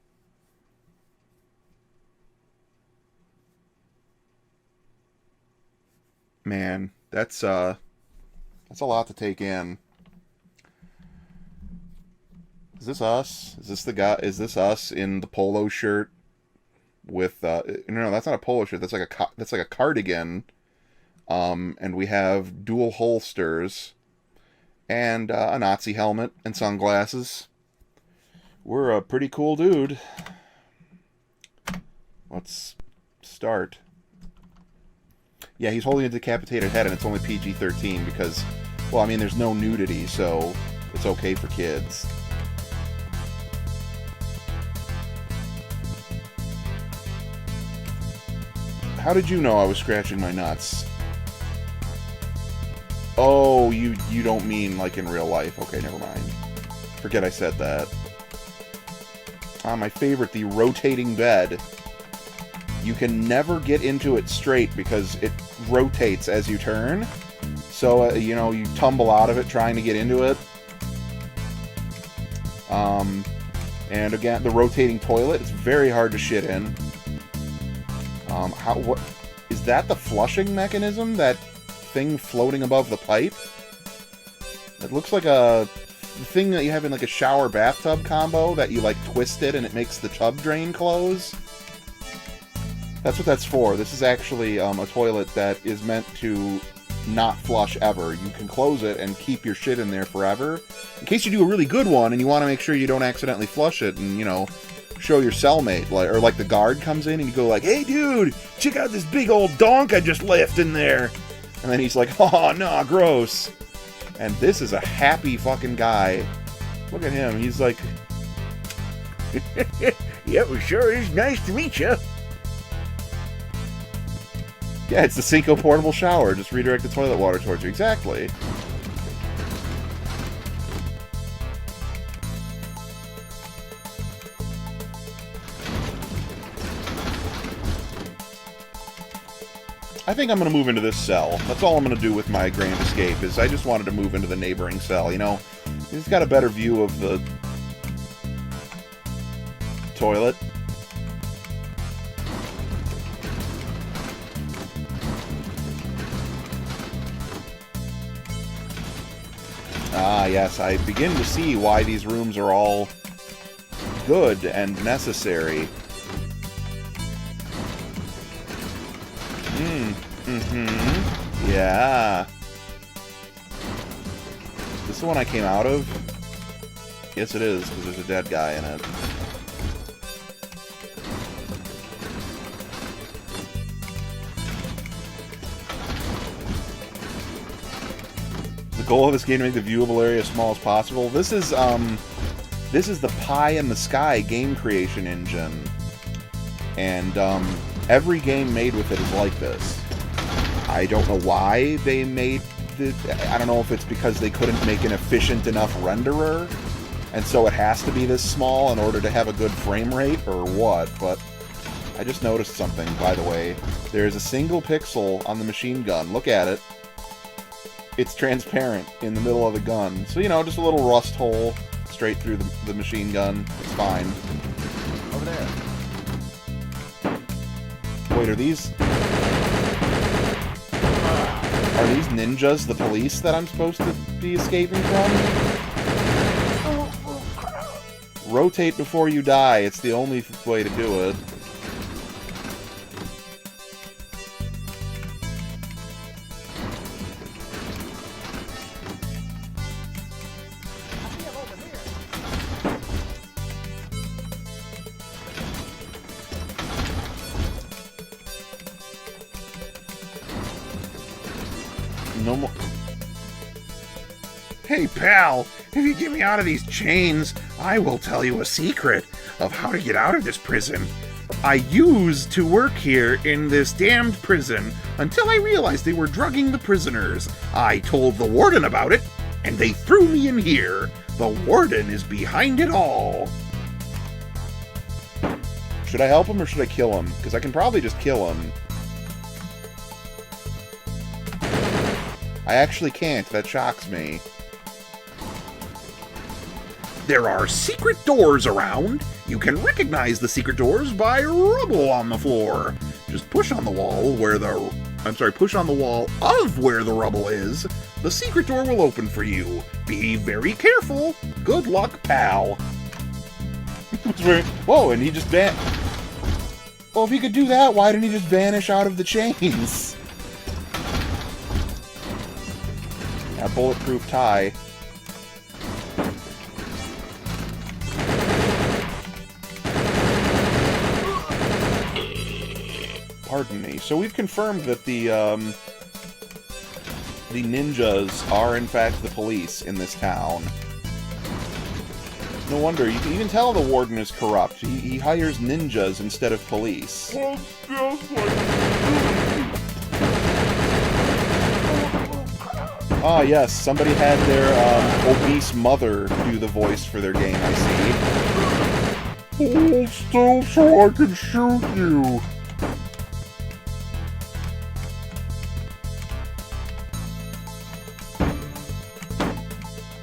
Man, that's a lot to take in. Is this us? Is this the guy? Is this us in the polo shirt with no, that's not a polo shirt. That's like a cardigan. And we have dual holsters and a Nazi helmet and sunglasses. We're a pretty cool dude. Let's start. Yeah, he's holding a decapitated head, and it's only PG-13 because, well, I mean, there's no nudity, so it's okay for kids. How did you know I was scratching my nuts? Oh, you don't mean like in real life. Okay, never mind. Forget I said that. My favorite, the rotating bed. You can never get into it straight because it rotates as you turn. So, you know, you tumble out of it trying to get into it. And again, the rotating toilet, it's very hard to shit in. What is that? The flushing mechanism? That thing floating above the pipe? It looks like a thing that you have in like a shower bathtub combo that you like twist it and it makes the tub drain close. That's what that's for. This is actually a toilet that is meant to not flush ever. You can close it and keep your shit in there forever. In case you do a really good one and you want to make sure you don't accidentally flush it and, you know, show your cellmate, or like the guard comes in and you go like, "Hey dude, check out this big old donk I just left in there." And then he's like, "Oh, no, gross." And this is a happy fucking guy. Look at him. He's like, "Yeah, it sure is nice to meet you." Yeah, it's the Cinco portable shower. Just redirect the toilet water towards you. Exactly. I think I'm going to move into this cell. That's all I'm going to do with my grand escape, is I just wanted to move into the neighboring cell, you know? He's got a better view of the toilet. Ah, yes, I begin to see why these rooms are all good and necessary. Yeah. Is this the one I came out of? Yes, it is, because there's a dead guy in it. The goal of this game to make the viewable area as small as possible. This is the pie in the sky game creation engine. And, every game made with it is like this. I don't know why they made this. I don't know if it's because they couldn't make an efficient enough renderer, and so it has to be this small in order to have a good frame rate, or what, but I just noticed something, by the way. There's a single pixel on the machine gun. Look at it. It's transparent in the middle of the gun. So, you know, just a little rust hole straight through the machine gun. It's fine. Over there. Wait, are these ninjas the police that I'm supposed to be escaping from? Rotate before you die. It's the only way to do it. No more. Hey, pal, if you get me out of these chains, I will tell you a secret of how to get out of this prison. I used to work here in this damned prison until I realized they were drugging the prisoners. I told the warden about it, and they threw me in here. The warden is behind it all. Should I help him or should I kill him? Because I can probably just kill him. I actually can't. That shocks me. There are secret doors around. You can recognize the secret doors by rubble on the floor. Just push on the wall where the... push on the wall of where the rubble is. The secret door will open for you. Be very careful. Good luck, pal. Whoa, and he just Well, if he could do that, why didn't he just vanish out of the chains? A bulletproof tie. Pardon me. So we've confirmed that the ninjas are in fact the police in this town. No wonder. You can even tell the warden is corrupt. He hires ninjas instead of police. Ah, yes. Somebody had their obese mother do the voice for their game, I see. Hold still so I can shoot you.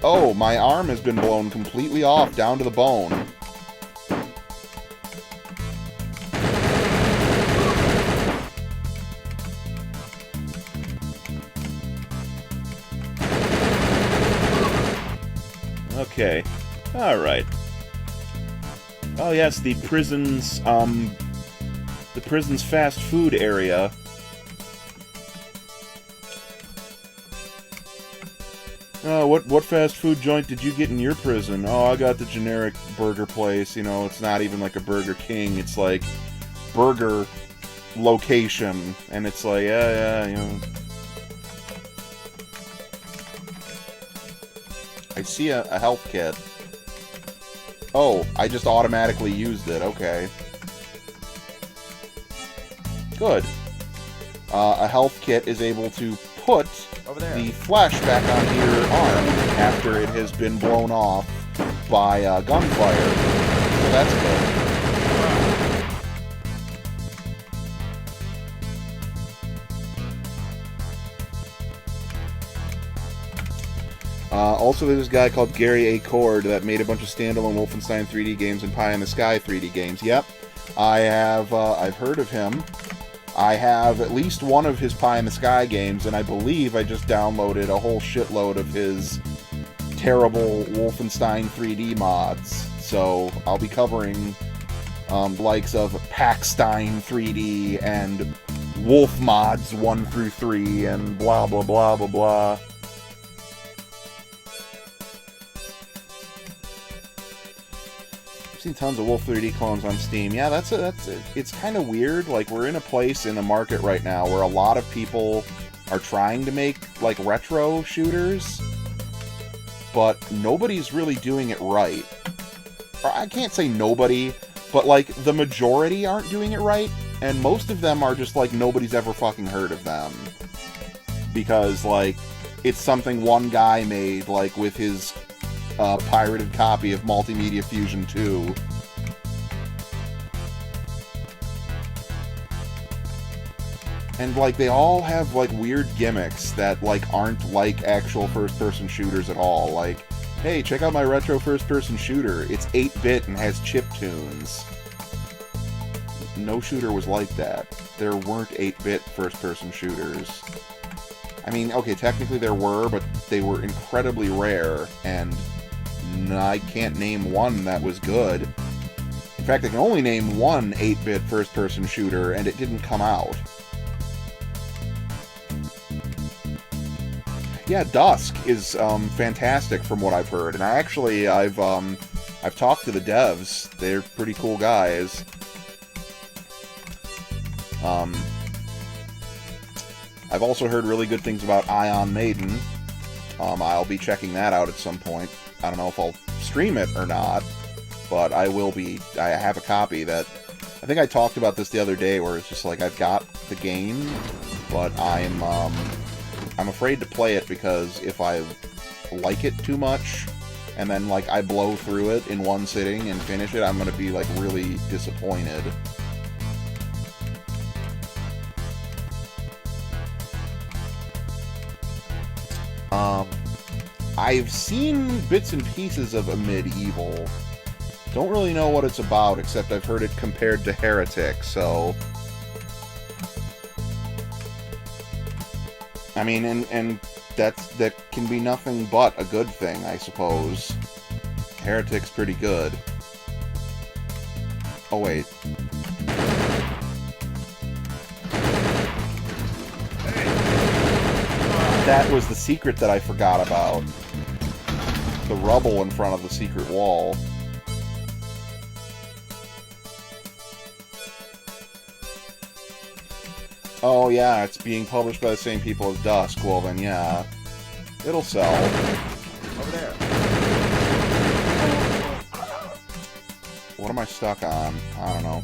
Oh, my arm has been blown completely off, down to the bone. Okay. Alright. Oh yes, the prison's fast food area. Oh, what fast food joint did you get in your prison? Oh, I got the generic burger place. You know, it's not even like a Burger King. It's like burger location. And it's like, yeah, you know. I see a health kit. Oh, I just automatically used it. Okay. Good. A health kit is able to put the flesh back on your arm after it has been blown off by gunfire. So that's good. Also, there's this guy called Gary A. Cord that made a bunch of standalone Wolfenstein 3D games and Pie in the Sky 3D games. Yep, I have. I've heard of him. I have at least one of his Pie in the Sky games, and I believe I just downloaded a whole shitload of his terrible Wolfenstein 3D mods. So I'll be covering likes of Packstein 3D and Wolf mods 1 through 3 and blah blah blah blah blah. Seen tons of Wolf 3D clones on Steam. Yeah, it's kind of weird. Like, we're in a place in the market right now where a lot of people are trying to make like retro shooters, but nobody's really doing it right. Or I can't say nobody, but like the majority aren't doing it right, and most of them are just like nobody's ever fucking heard of them because like it's something one guy made like with his pirated copy of Multimedia Fusion 2. And like they all have like weird gimmicks that like aren't like actual first-person shooters at all. Like, hey, check out my retro first-person shooter. It's 8-bit and has chiptunes. No shooter was like that. There weren't 8-bit first-person shooters. I mean, okay, technically there were, but they were incredibly rare, and I can't name one that was good. In fact, I can only name one 8-bit first-person shooter, and it didn't come out. Yeah, Dusk is fantastic from what I've heard, and I've talked to the devs. They're pretty cool guys. I've also heard really good things about Ion Maiden. I'll be checking that out at some point. I don't know if I'll stream it or not, but I will be. I have a copy that... I think I talked about this the other day, where it's just like, I've got the game, but I'm afraid to play it because if I like it too much, and then, like, I blow through it in one sitting and finish it, I'm gonna be, like, really disappointed. I've seen bits and pieces of a Medieval. Don't really know what it's about, except I've heard it compared to Heretic, so... I mean, and that can be nothing but a good thing, I suppose. Heretic's pretty good. Oh, wait. That was the secret that I forgot about. The rubble in front of the secret wall. Oh yeah, it's being published by the same people as Dusk. Well then, yeah. It'll sell. Over there. What am I stuck on? I don't know.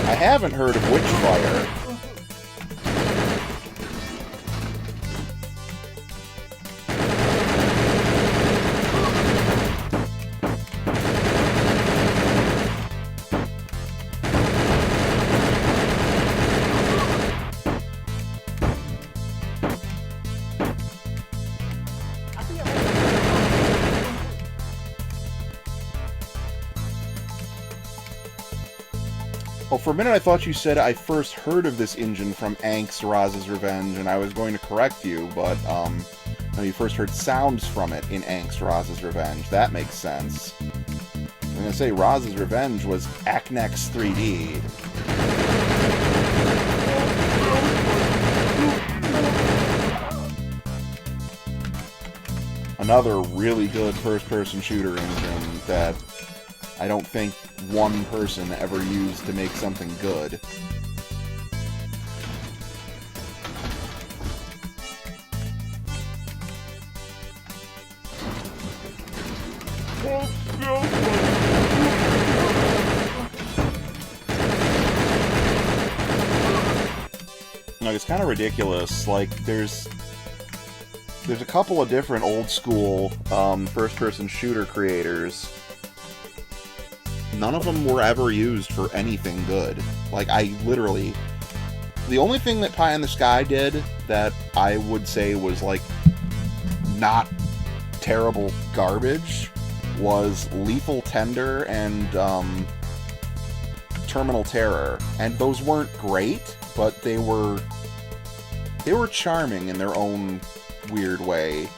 I haven't heard of Witchfire. Oh, for a minute I thought you said I first heard of this engine from Ank's Raz's Revenge, and I was going to correct you, but, no, you first heard sounds from it in Ank's Raz's Revenge. That makes sense. I'm gonna say Raz's Revenge was Aknex 3D. Another really good first-person shooter engine that I don't think one person ever used to make something good. Like, it's kind of ridiculous. Like, there's a couple of different old-school first-person shooter creators. None of them were ever used for anything good. Like, I literally... The only thing that Pie in the Sky did that I would say was, like, not terrible garbage was Lethal Tender and, Terminal Terror. And those weren't great, but they were charming in their own weird way.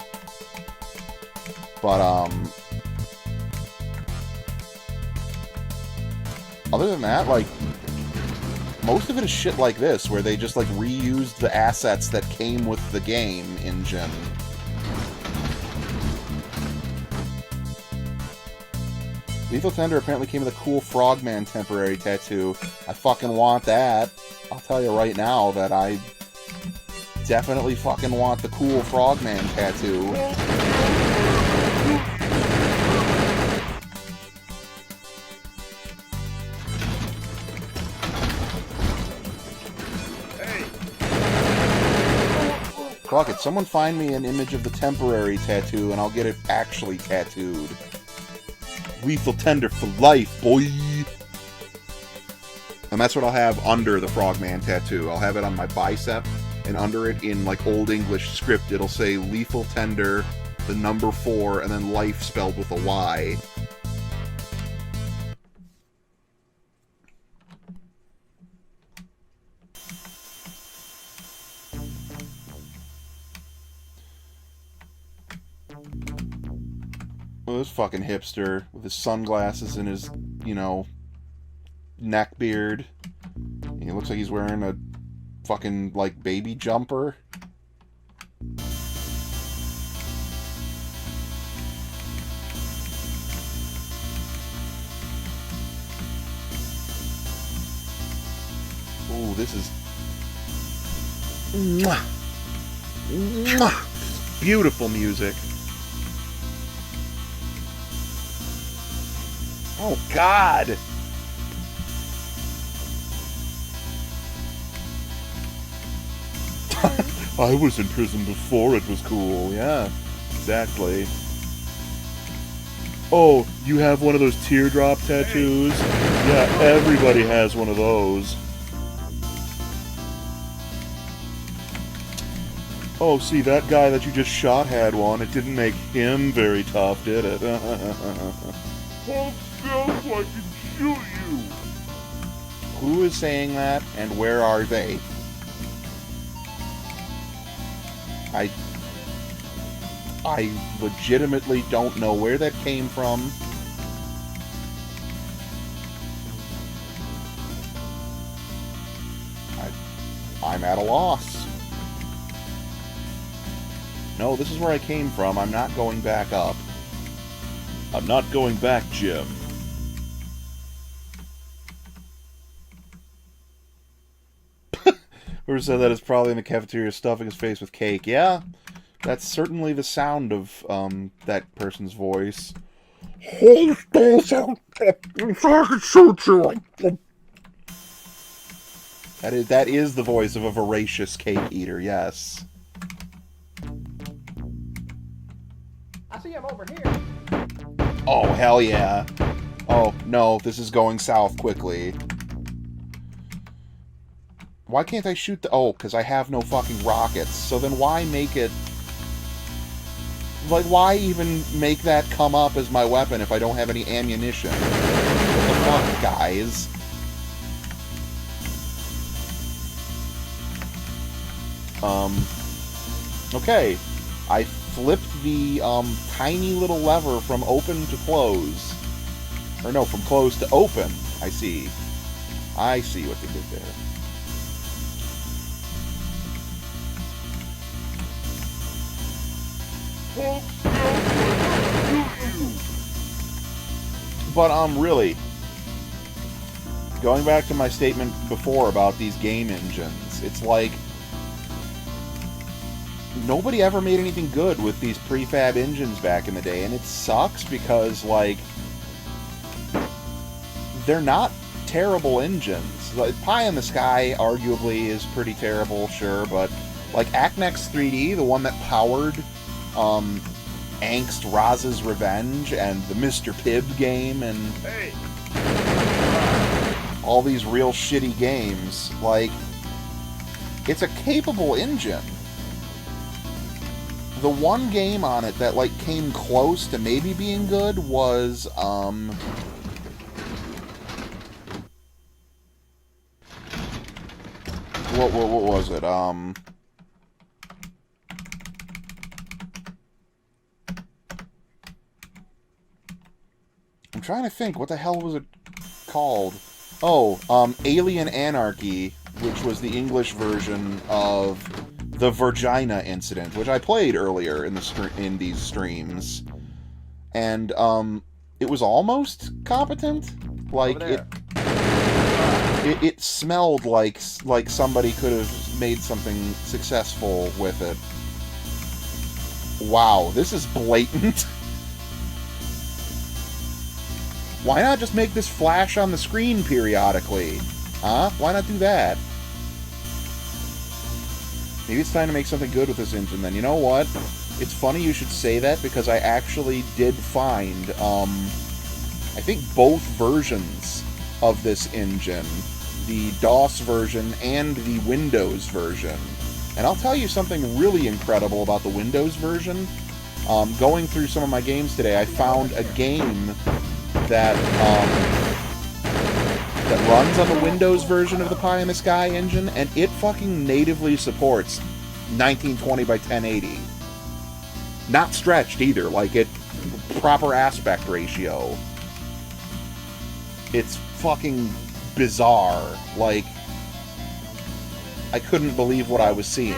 But, other than that, like, most of it is shit like this, where they just, like, reused the assets that came with the game engine. Lethal Tender apparently came with a cool Frogman temporary tattoo. I fucking want that. I'll tell you right now that I definitely fucking want the cool Frogman tattoo. Fuck it, someone find me an image of the temporary tattoo and I'll get it actually tattooed. Lethal Tender for life, boy! And that's what I'll have under the Frogman tattoo. I'll have it on my bicep, and under it, in like Old English script, it'll say Lethal Tender, the number 4, and then life spelled with a Y. Well, this fucking hipster with his sunglasses and his, you know, neck beard. He looks like he's wearing a fucking, like, baby jumper. Ooh, this is... Mwah! Mwah! Beautiful music. Oh, God! I was in prison before it was cool. Yeah, exactly. Oh, you have one of those teardrop tattoos? Yeah, everybody has one of those. Oh, see, that guy that you just shot had one. It didn't make him very tough, did it? Hold still so I can shoot you. Who is saying that, and where are they? I legitimately don't know where that came from. I'm at a loss. No, this is where I came from. I'm not going back up. I'm not going back, Jim. Whoever said that is probably in the cafeteria stuffing his face with cake. Yeah, that's certainly the sound of that person's voice. Hold still so I can shoot you. That is the voice of a voracious cake eater, yes. I see him over here. Oh, hell yeah. Oh, no, this is going south quickly. Why can't I shoot the... Oh, because I have no fucking rockets. So then why make it... Like, why even make that come up as my weapon if I don't have any ammunition? What the fuck, guys? Okay. I flipped the, tiny little lever from open to close. Or no, from close to open. I see. I see what they did there. But, really, going back to my statement before about these game engines, it's like, nobody ever made anything good with these prefab engines back in the day, and it sucks because, like, they're not terrible engines. Like, Pie in the Sky, arguably, is pretty terrible, sure, but, like, Acnex 3D, the one that powered, Angst, Raz's Revenge, and the Mr. Pibb game, and all these real shitty games, like, it's a capable engine. The one game on it that, like, came close to maybe being good was, what was it? I'm trying to think, what the hell was it called? Oh, Alien Anarchy, which was the English version of the Virginia incident, which I played earlier in these streams, and it was almost competent. Like it smelled like somebody could have made something successful with it. Wow, this is blatant. Why not just make this flash on the screen periodically? Huh? Why not do that? Maybe it's time to make something good with this engine then. You know what? It's funny you should say that, because I actually did find, I think both versions of this engine. The DOS version and the Windows version. And I'll tell you something really incredible about the Windows version. Going through some of my games today, I found a game that runs on the Windows version of the Pie in the Sky engine, and it fucking natively supports 1920 by 1080. Not stretched either, like it proper aspect ratio. It's fucking bizarre. Like, I couldn't believe what I was seeing.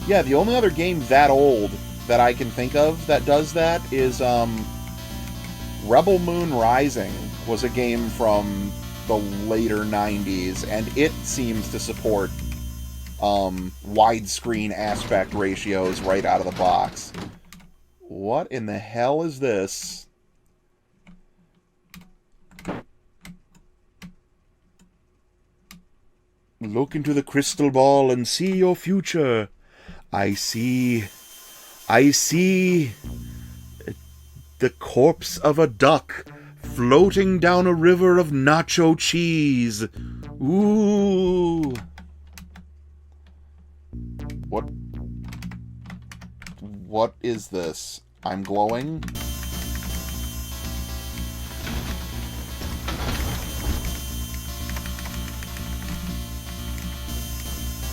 Yeah, the only other game that old that I can think of that does that is Rebel Moon Rising was a game from the later 90s, and it seems to support widescreen aspect ratios right out of the box. What in the hell is this? Look into the crystal ball and see your future. I see the corpse of a duck floating down a river of nacho cheese. Ooh. What is this? I'm glowing?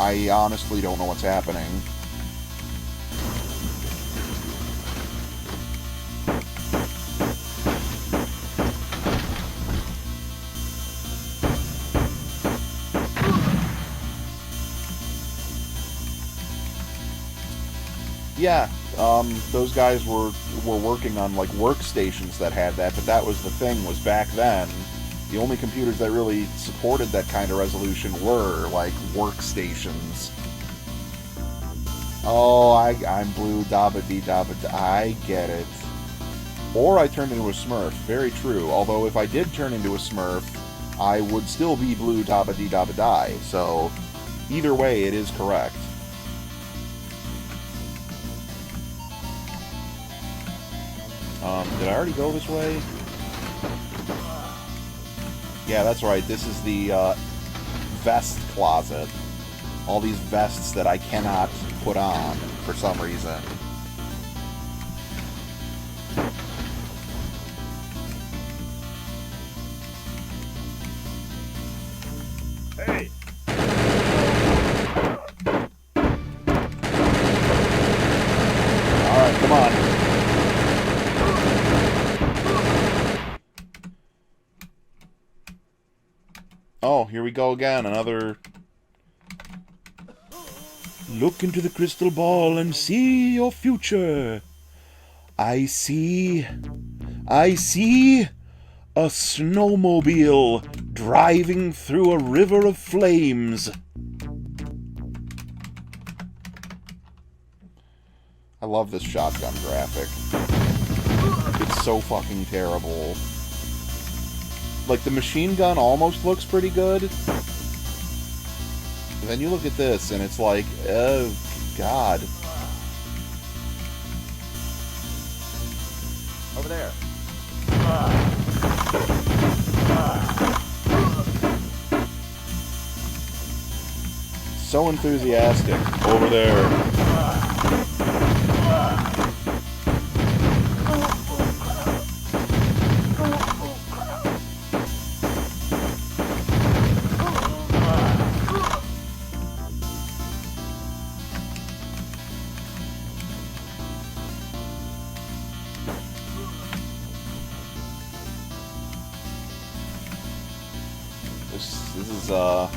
I honestly don't know what's happening. Yeah, those guys were working on, like, workstations that had that, but that was the thing, was back then, the only computers that really supported that kind of resolution were, like, workstations. Oh, I'm blue, dabba-dee-dabba-da. I get it. Or I turned into a Smurf. Very true. Although, if I did turn into a Smurf, I would still be blue, dabba-dee-dabba-die. So, either way, it is correct. Did I already go this way? Yeah, that's right. This is the vest closet. All these vests that I cannot put on for some reason. Hey! Alright, come on. Oh, here we go again. Another... Look into the crystal ball and see your future. I see a snowmobile driving through a river of flames. I love this shotgun graphic. It's so fucking terrible. Like, the machine gun almost looks pretty good. But then you look at this, and it's like, oh, God. Over there. So enthusiastic. Over there. This is, Over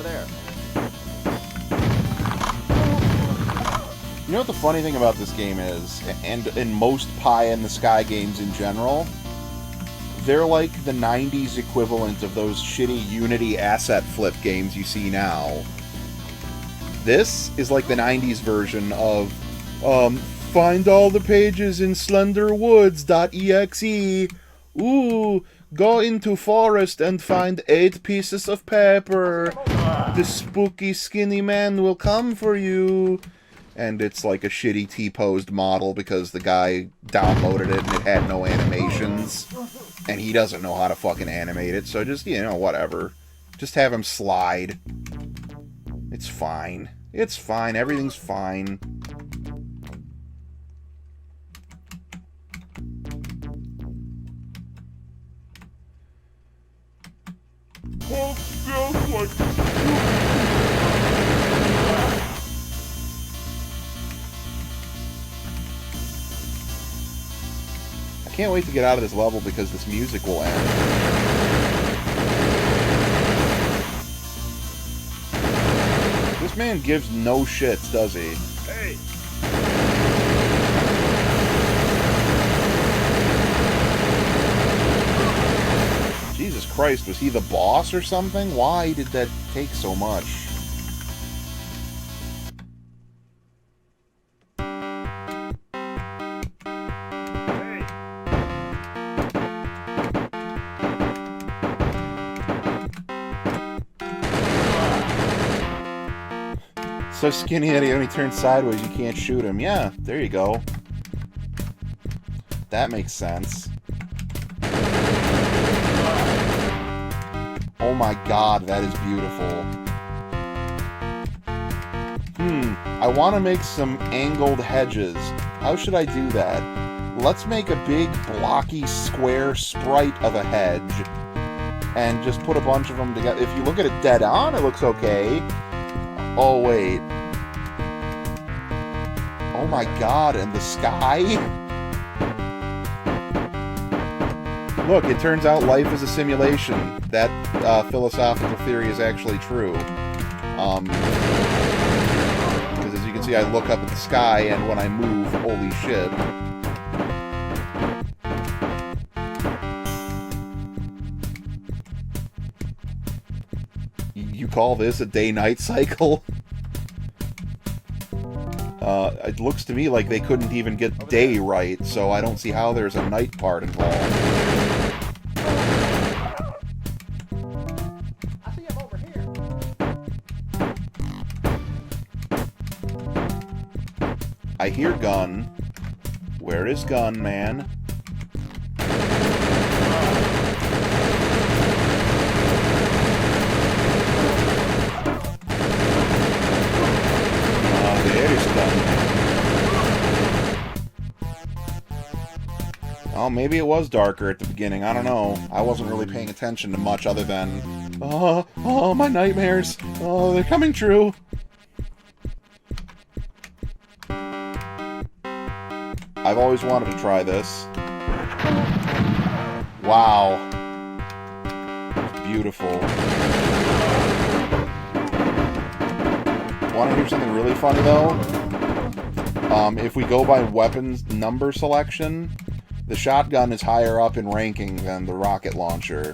there. You know what the funny thing about this game is, and in most pie-in-the-sky games in general, they're like the 90s equivalent of those shitty Unity asset flip games you see now. This is like the 90s version of, find all the pages in slenderwoods.exe. Ooh, go into forest and find 8 pieces of paper. The spooky skinny man will come for you. And it's like a shitty T-posed model because the guy downloaded it and it had no animations. And he doesn't know how to fucking animate it, so just, you know, whatever. Just have him slide. It's fine. It's fine. Everything's fine. I can't wait to get out of this level because this music will end. This man gives no shits, does he? Hey! Jesus Christ, was he the boss or something? Why did that take so much? So skinny that he only turns sideways, you can't shoot him. Yeah, there you go. That makes sense. Oh my god, that is beautiful. I want to make some angled hedges. How should I do that? Let's make a big, blocky, square sprite of a hedge. And just put a bunch of them together. If you look at it dead on, it looks okay. Oh, wait. Oh my god, and the sky? Look, it turns out life is a simulation. That philosophical theory is actually true. Because as you can see, I look up at the sky, and when I move, holy shit. You call this a day-night cycle? It looks to me like they couldn't even get day right, so I don't see how there's a night part involved. I see him over here. I hear gun. Where is gun, man? There's gun. Oh, maybe it was darker at the beginning. I don't know. I wasn't really paying attention to much other than... Oh, my nightmares. Oh, they're coming true. I've always wanted to try this. Wow. It's beautiful. Want to hear something really funny, though? If we go by weapons number selection, the shotgun is higher up in ranking than the rocket launcher.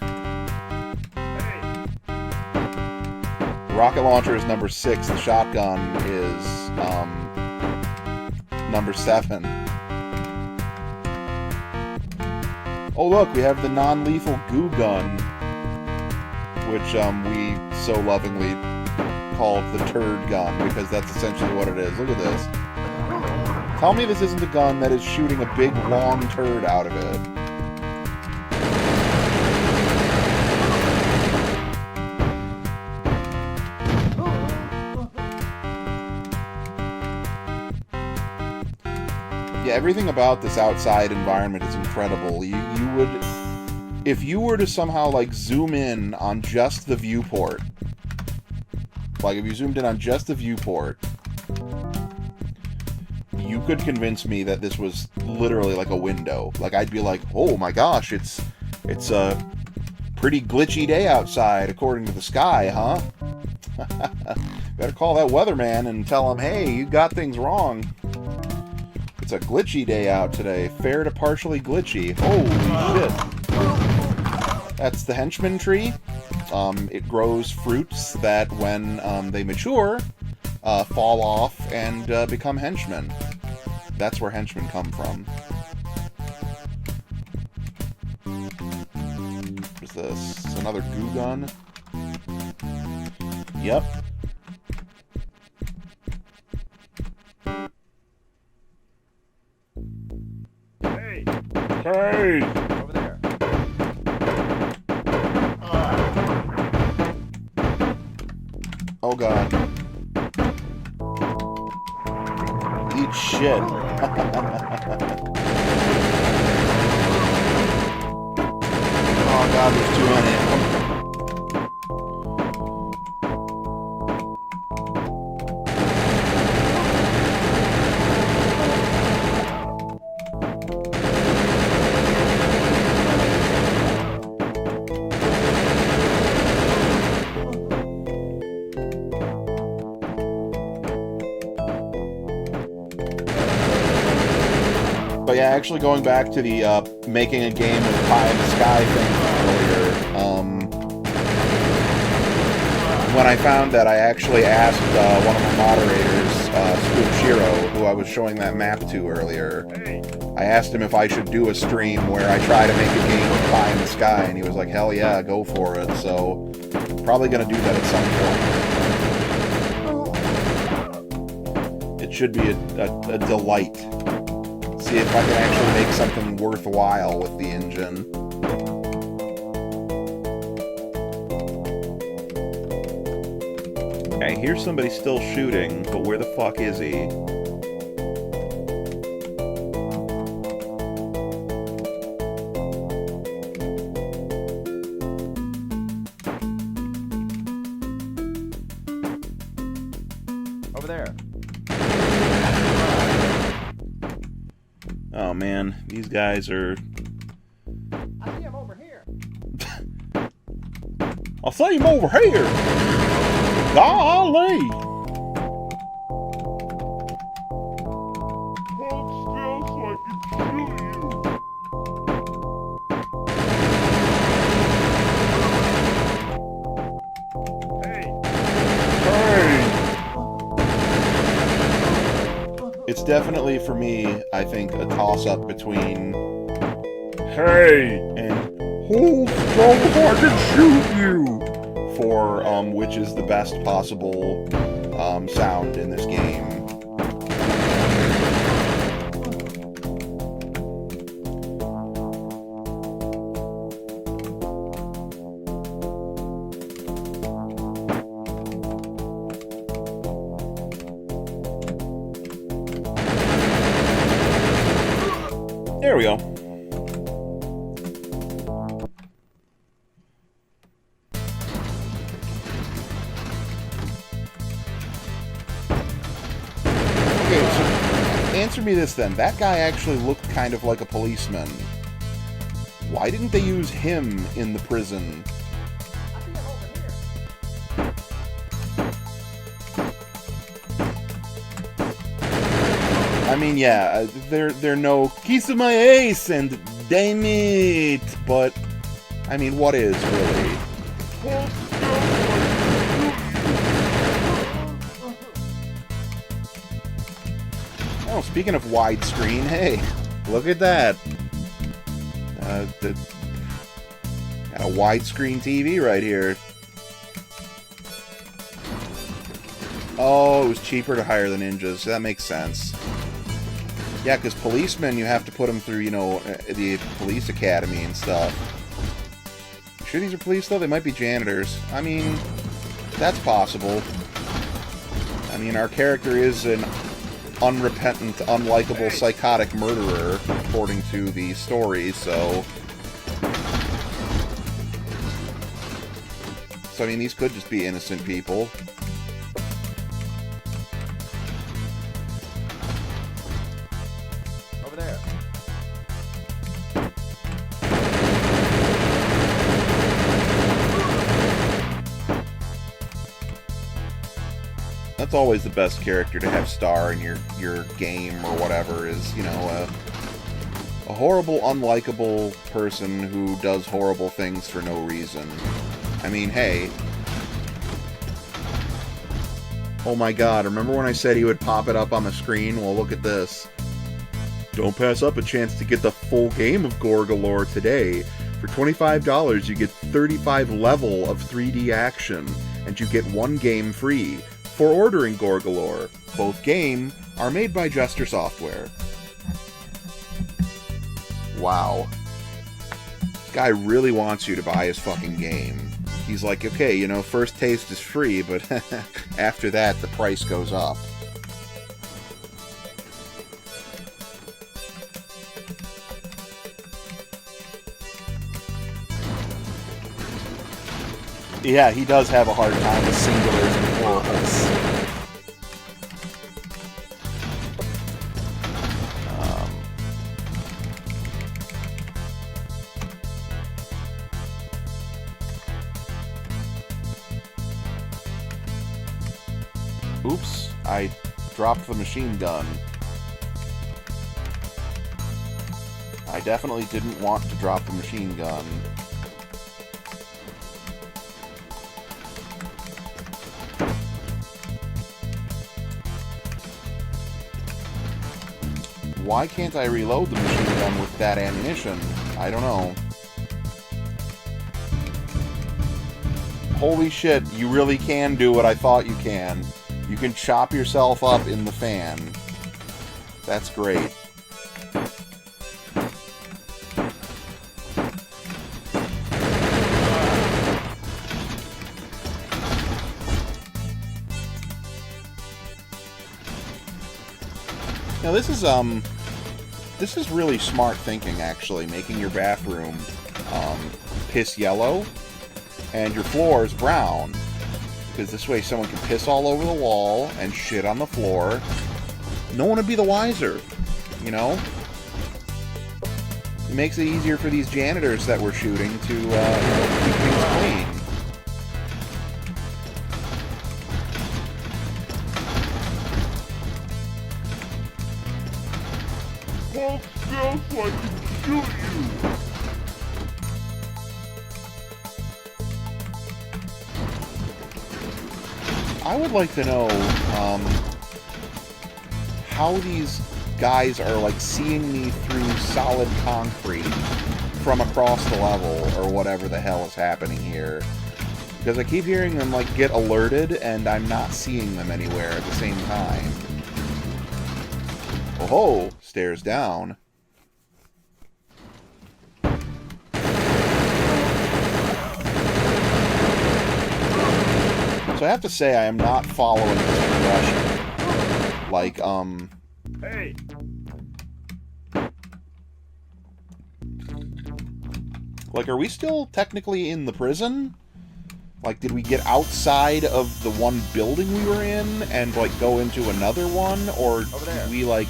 The rocket launcher is number 6. The shotgun is number 7. Oh look, we have the non-lethal goo gun, which we so lovingly called the turd gun, because that's essentially what it is. Look at this. Tell me this isn't a gun that is shooting a big, long turd out of it. Yeah, everything about this outside environment is incredible. You would... If you were to somehow, like, zoom in on just the viewport... Like, if you zoomed in on just the viewport... You could convince me that this was literally like a window. Like, I'd be like, oh my gosh, it's a pretty glitchy day outside, according to the sky, huh? Better call that weatherman and tell him, hey, you got things wrong. It's a glitchy day out today. Fair to partially glitchy. Holy shit. That's the henchman tree. It grows fruits that, when they mature, fall off and become henchmen. That's where henchmen come from. What's this? It's another goo gun. Yep. Hey! Hey! Over there. Oh god. Eat shit. Oh god, there's too many. But yeah, actually going back to the making a game with pie in the sky thing earlier, when I found that, I actually asked one of the moderators, Shiro, who I was showing that map to earlier, I asked him if I should do a stream where I try to make a game with pie in the sky, and he was like, hell yeah, go for it. So probably gonna do that at some point. should be a delight. See if I can actually make something worthwhile with the engine. I hear somebody still shooting, but where the fuck is he? Over there. Oh man, these guys are... I see him over here. I'll see him over here! Golly! It's definitely, for me, I think, a toss-up between "Hey" and "Hold still so I can shoot you" for which is the best possible sound in this game. There we go. Okay, so answer me this then. That guy actually looked kind of like a policeman. Why didn't they use him in the prison? I see him over here. I mean, yeah, they're no kiss of my ace and damn it, but I mean, what is really? Oh, speaking of widescreen, hey, look at that. Got a widescreen TV right here. Oh, it was cheaper to hire the ninjas. That makes sense. Yeah, because policemen, you have to put them through, you know, the police academy and stuff. Sure these are police, though? They might be janitors. I mean, that's possible. I mean, our character is an unrepentant, unlikable, psychotic murderer, according to the story, so... So, I mean, these could just be innocent people. Over there. That's always the best character to have star in your game or whatever, is, you know, a horrible, unlikable person who does horrible things for no reason. I mean, hey. Oh my god, remember when I said he would pop it up on the screen? Well, look at this. Don't pass up a chance to get the full game of Gore Galore today. For $25, you get 35 level of 3D action, and you get one game free for ordering Gore Galore. Both games are made by Jester Software. Wow. This guy really wants you to buy his fucking game. He's like, okay, you know, first taste is free, but after that, the price goes up. Yeah, he does have a hard time with singulars and plurals. Oops, I dropped the machine gun. I definitely didn't want to drop the machine gun. Why can't I reload the machine gun with that ammunition? I don't know. Holy shit, you really can do what I thought you can. You can chop yourself up in the fan. That's great. Now this is really smart thinking, actually, making your bathroom piss yellow and your floors brown, because this way someone can piss all over the wall and shit on the floor. No one would be the wiser, you know? It makes it easier for these janitors that we're shooting to keep things clean. Hold still so I can shoot you! I would like to know how these guys are like seeing me through solid concrete from across the level, or whatever the hell is happening here. Because I keep hearing them like get alerted and I'm not seeing them anywhere at the same time. Oh ho! Stairs down. So I have to say I am not following this progression. Like, Hey! Like, are we still technically in the prison? Like, did we get outside of the one building we were in and, like, go into another one? Or did we, like,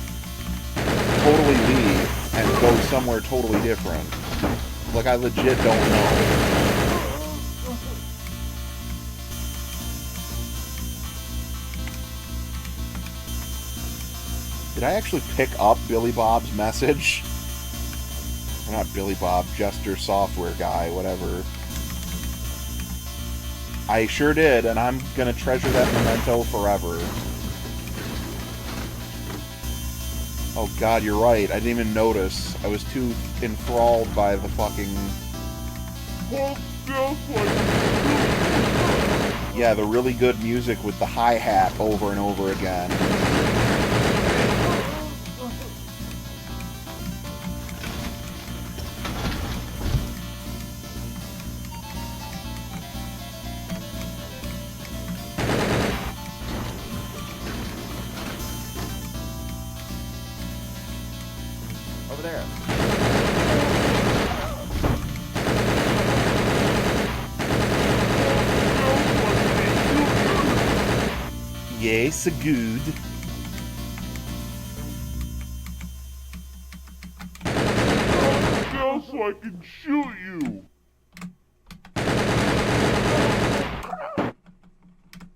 totally leave and go somewhere totally different? Like, I legit don't know. Did I actually pick up Billy Bob's message? Or not Billy Bob, Jester Software Guy, whatever. I sure did, and I'm gonna treasure that memento forever. Oh god, you're right. I didn't even notice. I was too enthralled by the fucking... Yeah, the really good music with the hi-hat over and over again. Over there. Yes, good. Just so I can shoot you!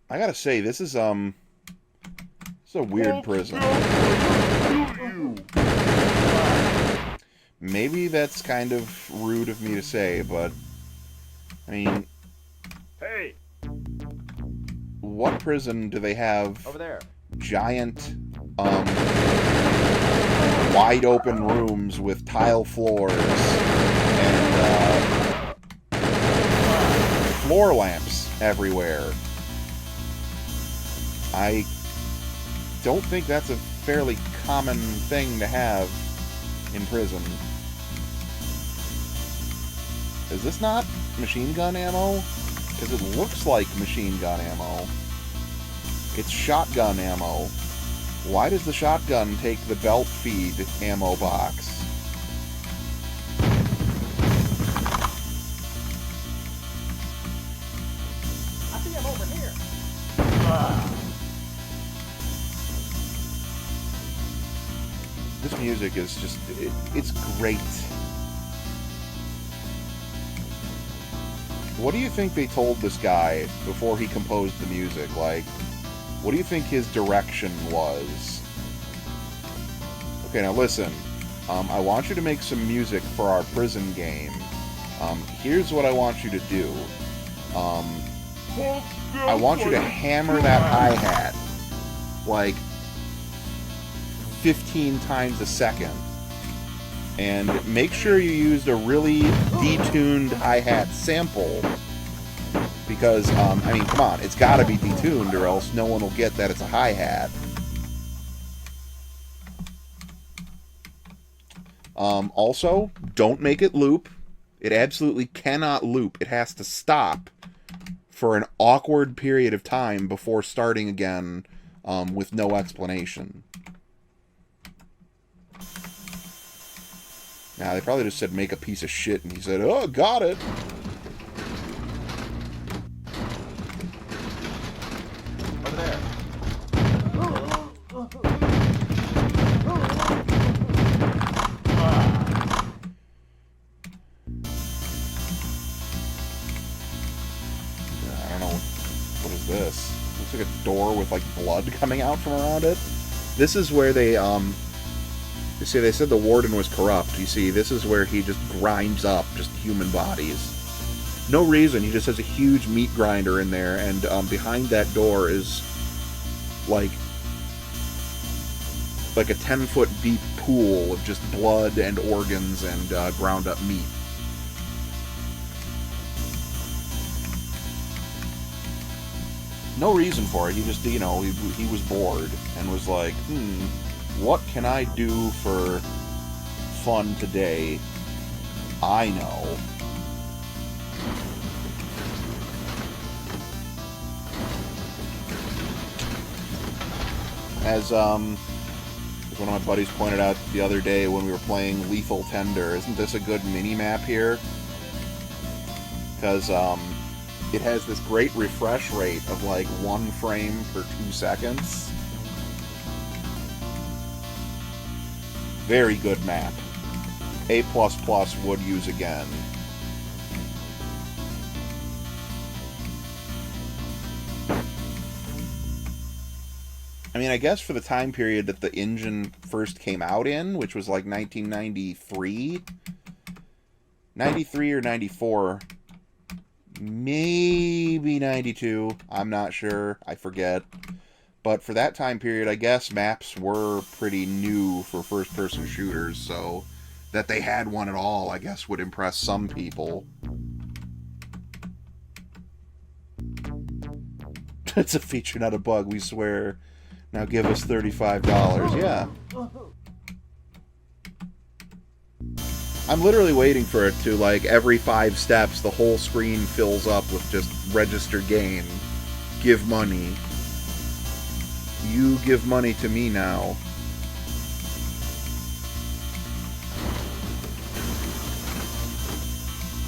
I gotta say, this is a weird prison. Maybe that's kind of rude of me to say, but I mean, Hey! what prison do they have Over there. giant, wide open rooms with tile floors and floor lamps everywhere? I don't think that's a fairly common thing to have in prison. Is this not machine gun ammo? Because it looks like machine gun ammo. It's shotgun ammo. Why does the shotgun take the belt feed ammo box? I see him over here. This music is just... it's great. What do you think they told this guy before he composed the music? Like, what do you think his direction was? Okay, now listen. I want you to make some music for our prison game. Here's what I want you to do. I want you to hammer that hi-hat like 15 times a second. And make sure you used a really detuned hi-hat sample Because, I mean, come on, it's gotta be detuned or else no one will get that it's a hi-hat. Also, don't make it loop. It absolutely cannot loop. It has to stop for an awkward period of time before starting again with no explanation. Now, they probably just said make a piece of shit, and he said, oh, got it. Over there. I don't know. What is this? Looks like a door with, like, blood coming out from around it. This is where they, you see, they said the warden was corrupt. You see, this is where he just grinds up just human bodies. No reason. He just has a huge meat grinder in there, and behind that door is like a 10-foot deep pool of just blood and organs and ground up meat. No reason for it. He just, you know, he was bored and was like, what can I do for fun today? I know. As one of my buddies pointed out the other day when we were playing Lethal Tender, isn't this a good mini-map here? Because, it has this great refresh rate of like 1 frame per 2 seconds. Very good map. A++ would use again. I mean, I guess for the time period that the engine first came out in, which was like 1993, 93 or 94, maybe 92, I'm not sure, I forget. But for that time period, I guess maps were pretty new for first-person shooters, so that they had one at all, I guess, would impress some people. It's a feature, not a bug, we swear. Now give us $35. Yeah. I'm literally waiting for it to, like, every 5 steps, the whole screen fills up with just register game. Give money. You give money to me now.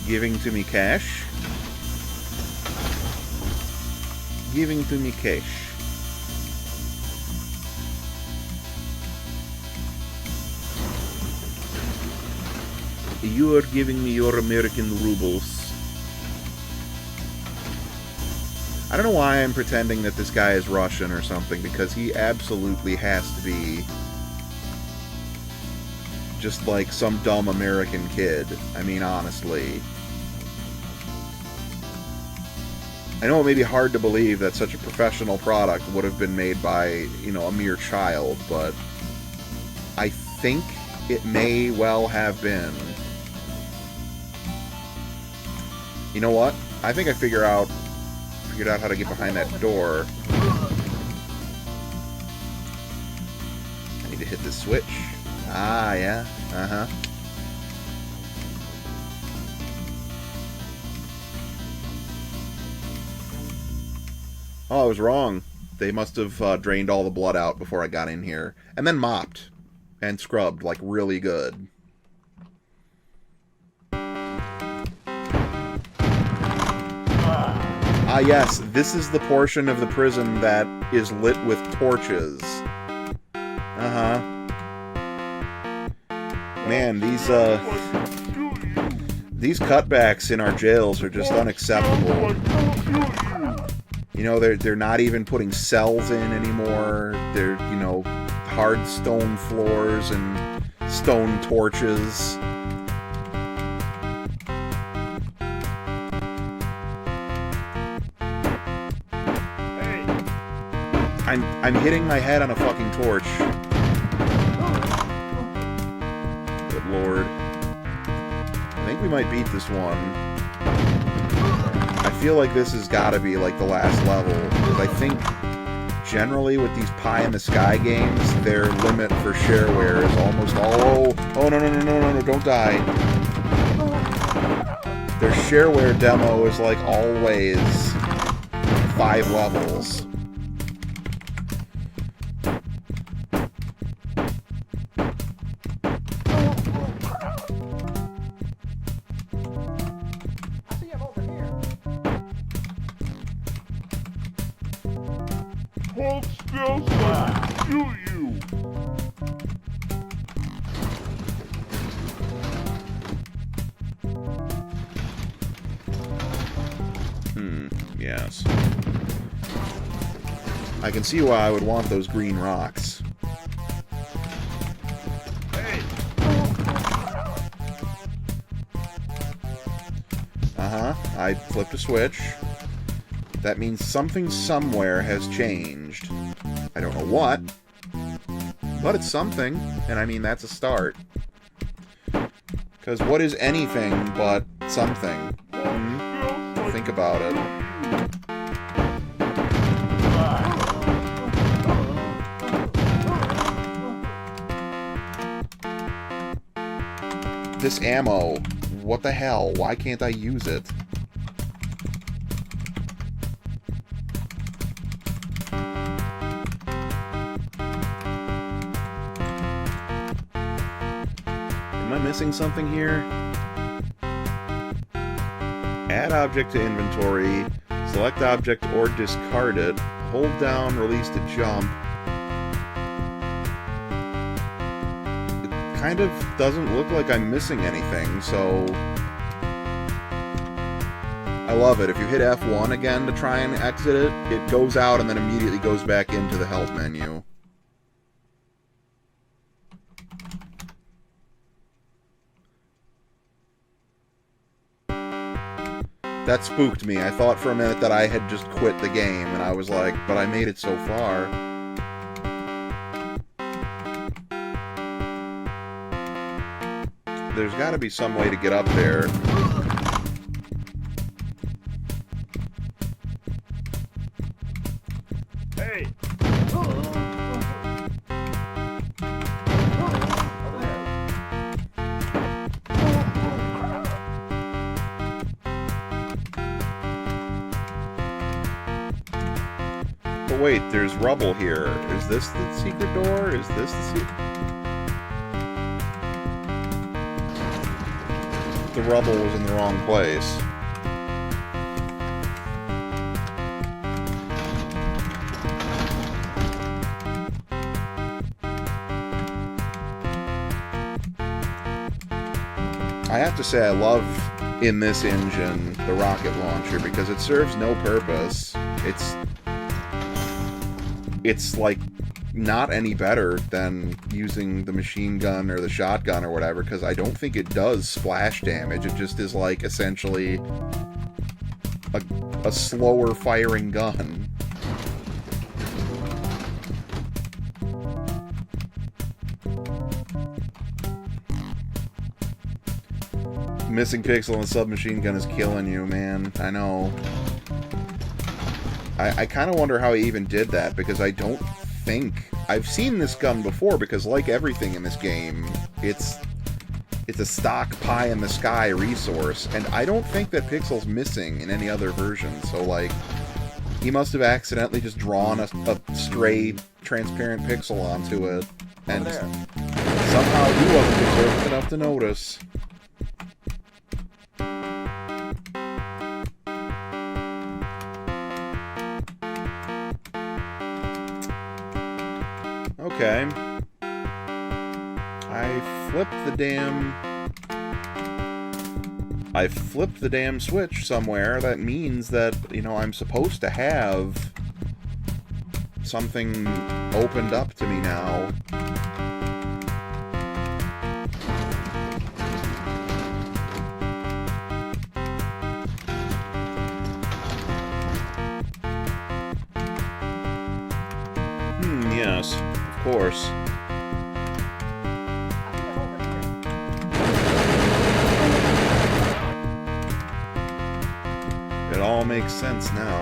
Giving to me cash. Giving to me cash. You are giving me your American rubles. I don't know why I'm pretending that this guy is Russian or something, because he absolutely has to be just like some dumb American kid. I mean, honestly. I know it may be hard to believe that such a professional product would have been made by, you know, a mere child, but I think it may well have been. You know what? I think I figured out how to get behind that door. I need to hit this switch. Ah, yeah. Uh-huh. Oh, I was wrong. They must have drained all the blood out before I got in here. And then mopped. And scrubbed, like, really good. Ah, yes, this is the portion of the prison that is lit with torches. Uh-huh. Man, these cutbacks in our jails are just unacceptable. You know, they're not even putting cells in anymore. They're, you know, hard stone floors and stone torches. I'm hitting my head on a fucking torch. Good lord. I think we might beat this one. I feel like this has got to be like the last level, because I think generally with these pie-in-the-sky games, their limit for shareware is almost all... Oh, no, don't die. Their shareware demo is like always 5 levels. Hold still, so I can shoot you. Yes. I can see why I would want those green rocks. Hey. I flipped a switch. That means something somewhere has changed. I don't know what, but it's something, and I mean that's a start. Because what is anything but something? Think about it. This ammo, what the hell? Why can't I use it? Am I missing something here? Add object to inventory, select object or discard it, hold down, release to jump. It kind of doesn't look like I'm missing anything, so... I love it. If you hit F1 again to try and exit it, it goes out and then immediately goes back into the help menu. That spooked me. I thought for a minute that I had just quit the game, and I was like, but I made it so far. There's got to be some way to get up there. Hey. But wait, there's rubble here. Is this the secret door? Is this the secret? The rubble was in the wrong place. I have to say I love, in this engine, the rocket launcher, because it serves no purpose. It's like not any better than using the machine gun or the shotgun or whatever, because I don't think it does splash damage. It just is like essentially a slower firing gun. Missing pixel and submachine gun is killing you, man. I know. I kind of wonder how he even did that, because I don't think... I've seen this gun before, because like everything in this game, it's a stock pie-in-the-sky resource, and I don't think that pixel's missing in any other version, so like, he must have accidentally just drawn a stray transparent pixel onto it, and somehow he wasn't observant enough to notice. Okay. I flipped the damn switch somewhere. That means that, you know, I'm supposed to have something opened up to me now. Yes. Of course. It all all makes sense now.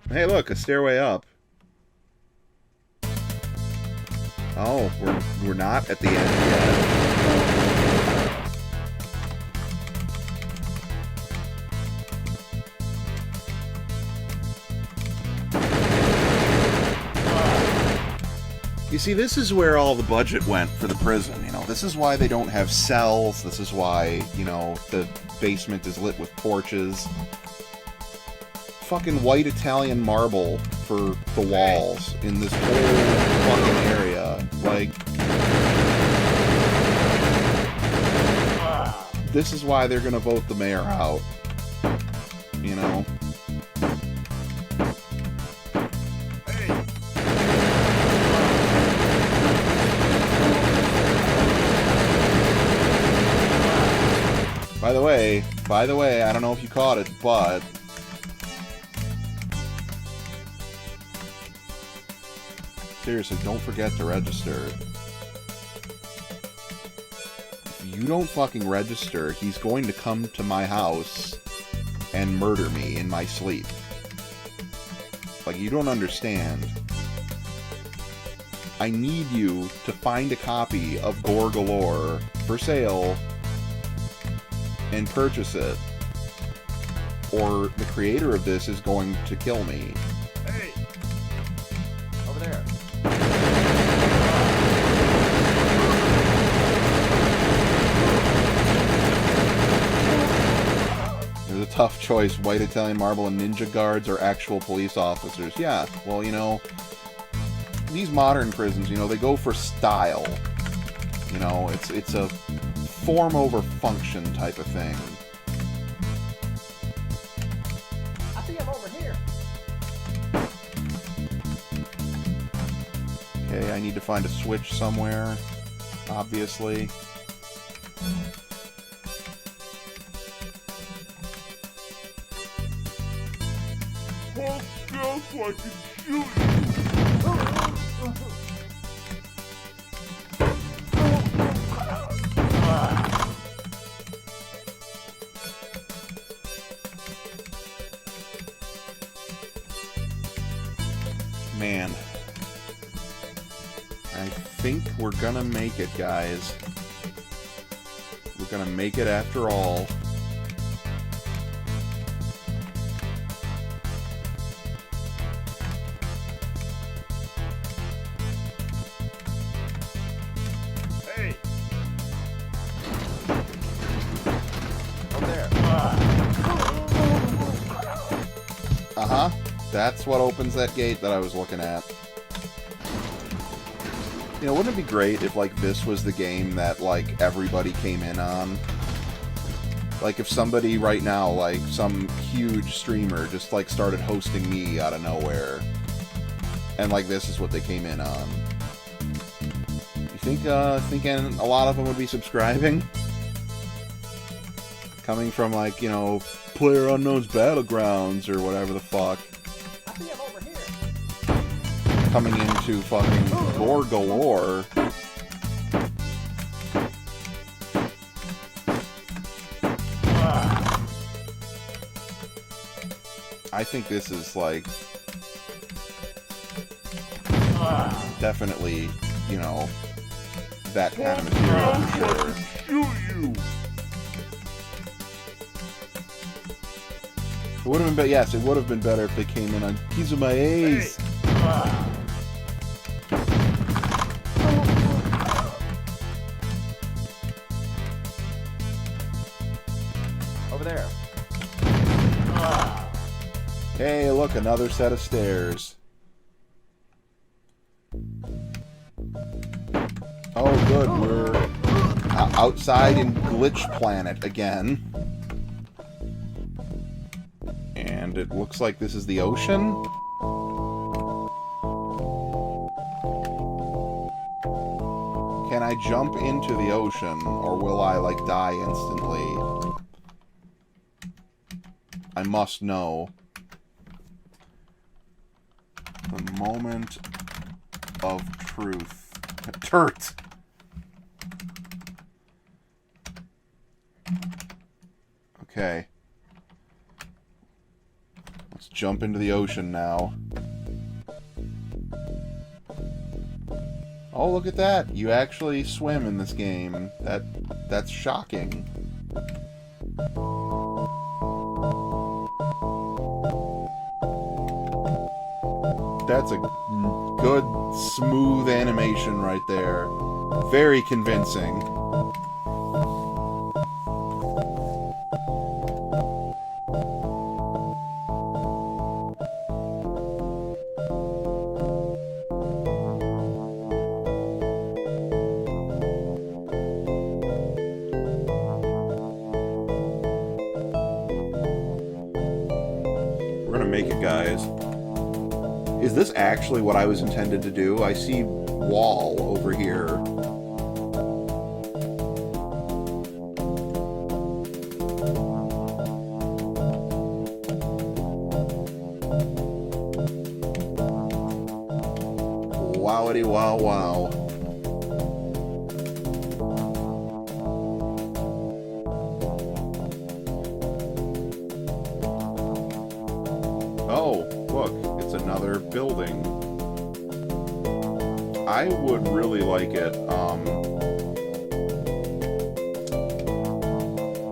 Hey, look, a stairway up. Oh, we're not at the end yet. You see, this is where all the budget went for the prison, you know. This is why they don't have cells. This is why, you know, the basement is lit with torches. Fucking white Italian marble for the walls in this whole fucking area. Like, this is why they're gonna vote the mayor out. You know? By the way, I don't know if you caught it, but seriously, don't forget to register. If you don't fucking register, he's going to come to my house and murder me in my sleep. Like, you don't understand. I need you to find a copy of Gore Galore for sale and purchase it, or the creator of this is going to kill me. Hey! Over there. There's a tough choice. White Italian marble and ninja guards are actual police officers. Yeah, well, you know, these modern prisons, you know, they go for style. You know, it's a form over function type of thing. I think I'm over here. Okay, I need to find a switch somewhere, obviously. Hold still so I can shoot you. Man. I think we're gonna make it, guys. We're gonna make it after all. Hey! Over there. Uh-huh. That's what opens that gate that I was looking at. You know, wouldn't it be great if, like, this was the game that, like, everybody came in on? Like, if somebody right now, like, some huge streamer just, like, started hosting me out of nowhere. And, like, this is what they came in on. You think, thinking a lot of them would be subscribing? Coming from, like, you know, PlayerUnknown's Battlegrounds or whatever the fuck. I think I'm over here. Coming into fucking Gore Galore. I think this is, like, definitely, you know, that kind of material for sure. Shoot you. It would have been, yes, it would have been better if they came in on keys of my A's. Over there. Hey, look, another set of stairs. Oh, good, we're outside in Glitch Planet again. And it looks like this is the ocean. Can I jump into the ocean, or will I, like, die instantly? I must know. The moment of truth. Turt! Okay. Let's jump into the ocean now. Oh, look at that. You actually swim in this game. That's shocking. That's a good, smooth animation right there. Very convincing. We're gonna make it, guys. Is this actually what I was intended to do? I see wall over here. Wowity wow wow. Oh, look, it's another building. I would really like it,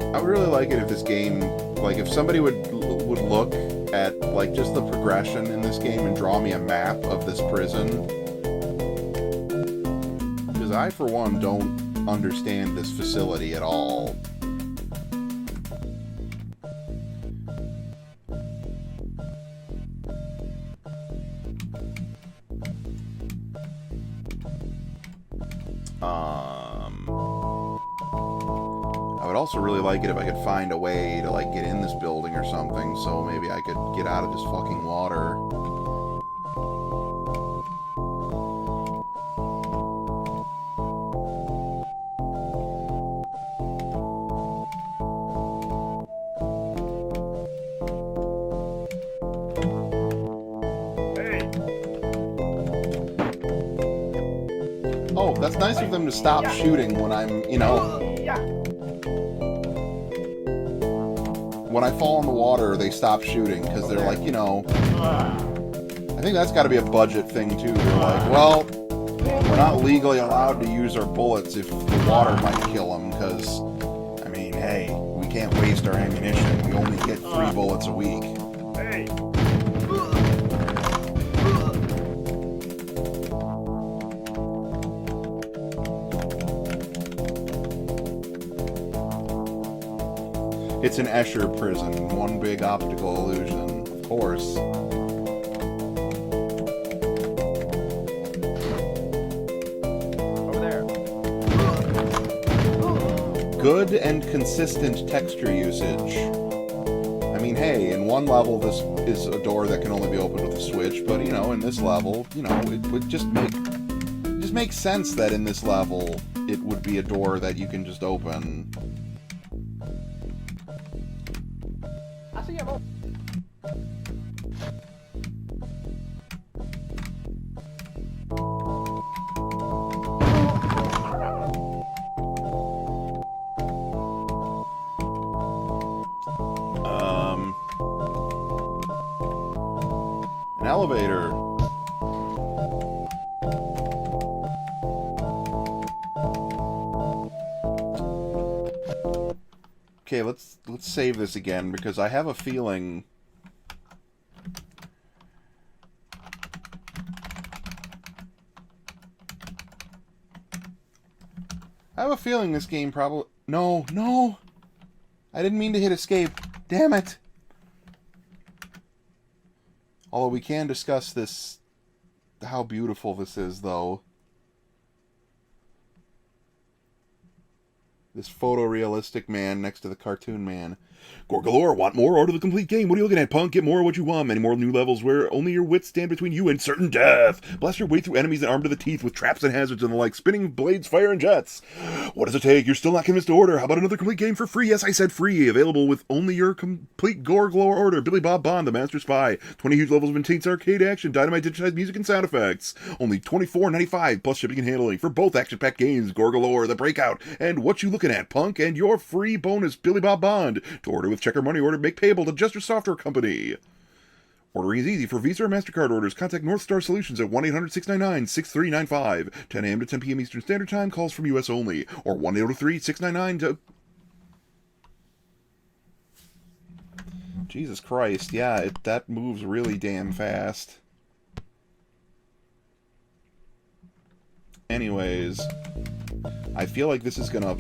I would really like it if this game, like, if somebody would look at, like, just the progression in this game and draw me a map of this prison. Because I, for one, don't understand this facility at all. I would also really like it if I could find a way to, like, get in this building or something, so maybe I could get out of this fucking water. Oh, that's nice of them to stop shooting when I'm, you know... When I fall in the water, they stop shooting, because they're like, you know... I think that's got to be a budget thing, too. They're like, well, we're not legally allowed to use our bullets if the water might kill them, because, I mean, hey, we can't waste our ammunition. We only get 3 bullets a week. Hey! It's an Escher prison, one big optical illusion, of course. Over there. Good and consistent texture usage. I mean, hey, in one level this is a door that can only be opened with a switch, but, you know, in this level, you know, it would just make sense that in this level it would be a door that you can just open. I see him over. An elevator. Okay, let's save this again, because I have a feeling... I have a feeling this game probably... No, no! I didn't mean to hit escape. Damn it! Although we can discuss this... how beautiful this is, though. This photorealistic man next to the cartoon man. Gore Galore, want more? Order the complete game. What are you looking at, punk? Get more of what you want. Many more new levels where only your wits stand between you and certain death. Blast your way through enemies and armed to the teeth with traps and hazards and the like. Spinning blades, fire, and jets. What does it take? You're still not convinced to order. How about another complete game for free? Yes, I said free. Available with only your complete Gore Galore order. Billy Bob Bond, the Master Spy. 20 huge levels of intense arcade action, dynamite digitized music and sound effects. Only $24.95 plus shipping and handling for both action-packed games, Gore Galore, The Breakout, and What You Looking At, Punk, and your free bonus Billy Bob Bond. To order with check or money order, make payable to Gesture Software Company. Ordering is easy. For Visa or MasterCard orders, contact North Star Solutions at 1-800-699-6395. 10 a.m. to 10 p.m. Eastern Standard Time. Calls from U.S. only. Or 1-803-699 Jesus Christ. Yeah, that moves really damn fast. Anyways, I feel like this is gonna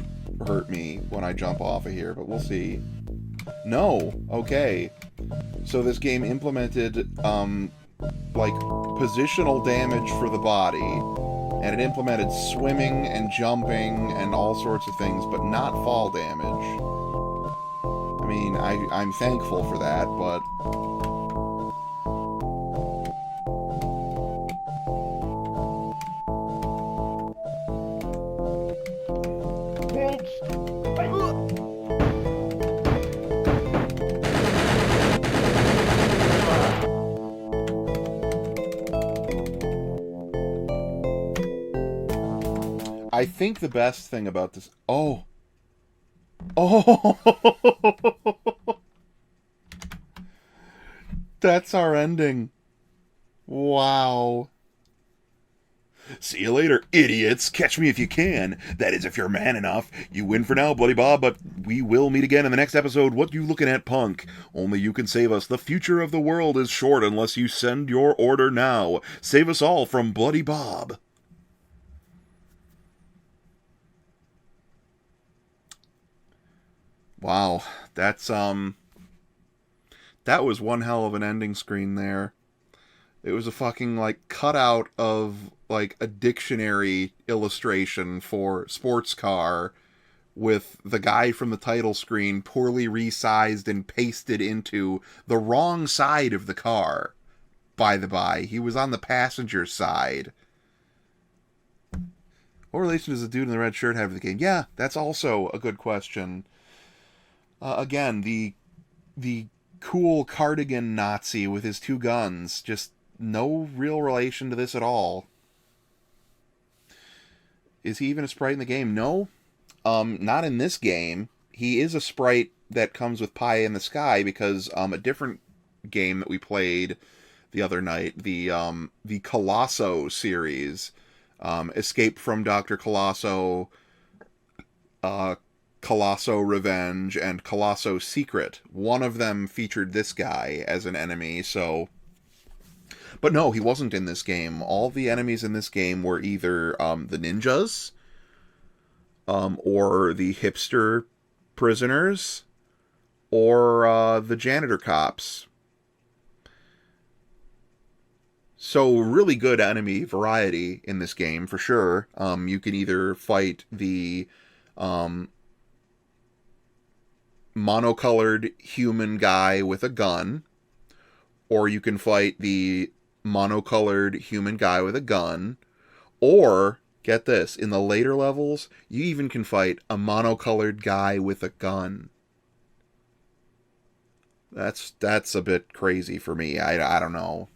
hurt me when I jump off of here, but we'll see. No! Okay. So this game implemented, like, positional damage for the body, and it implemented swimming and jumping and all sorts of things, but not fall damage. I mean, I'm thankful for that, but... I think the best thing about this... Oh! That's our ending. Wow. See you later, idiots. Catch me if you can. That is, if you're man enough. You win for now, Bloody Bob, but we will meet again in the next episode. What you looking at, punk? Only you can save us. The future of the world is short unless you send your order now. Save us all from Bloody Bob. Wow, that's, that was one hell of an ending screen there. It was a fucking, like, cutout of, like, a dictionary illustration for sports car with the guy from the title screen poorly resized and pasted into the wrong side of the car, by the by. He was on the passenger side. What relation does the dude in the red shirt have to the game? Yeah, that's also a good question. Again, the cool cardigan Nazi with his two guns, just no real relation to this at all. Is he even a sprite in the game? No, not in this game. He is a sprite that comes with Pie in the Sky because a different game that we played the other night, the Colosso series, Escape from Dr. Colosso, Colosso Revenge, and Colosso Secret. One of them featured this guy as an enemy, so... But no, he wasn't in this game. All the enemies in this game were either the ninjas, or the hipster prisoners, or the janitor cops. So, really good enemy variety in this game, for sure. You can either fight the... monocolored human guy with a gun, or you can fight the monocolored human guy with a gun, or, get this, in the later levels, you even can fight a monocolored guy with a gun. That's a bit crazy for me. I don't know.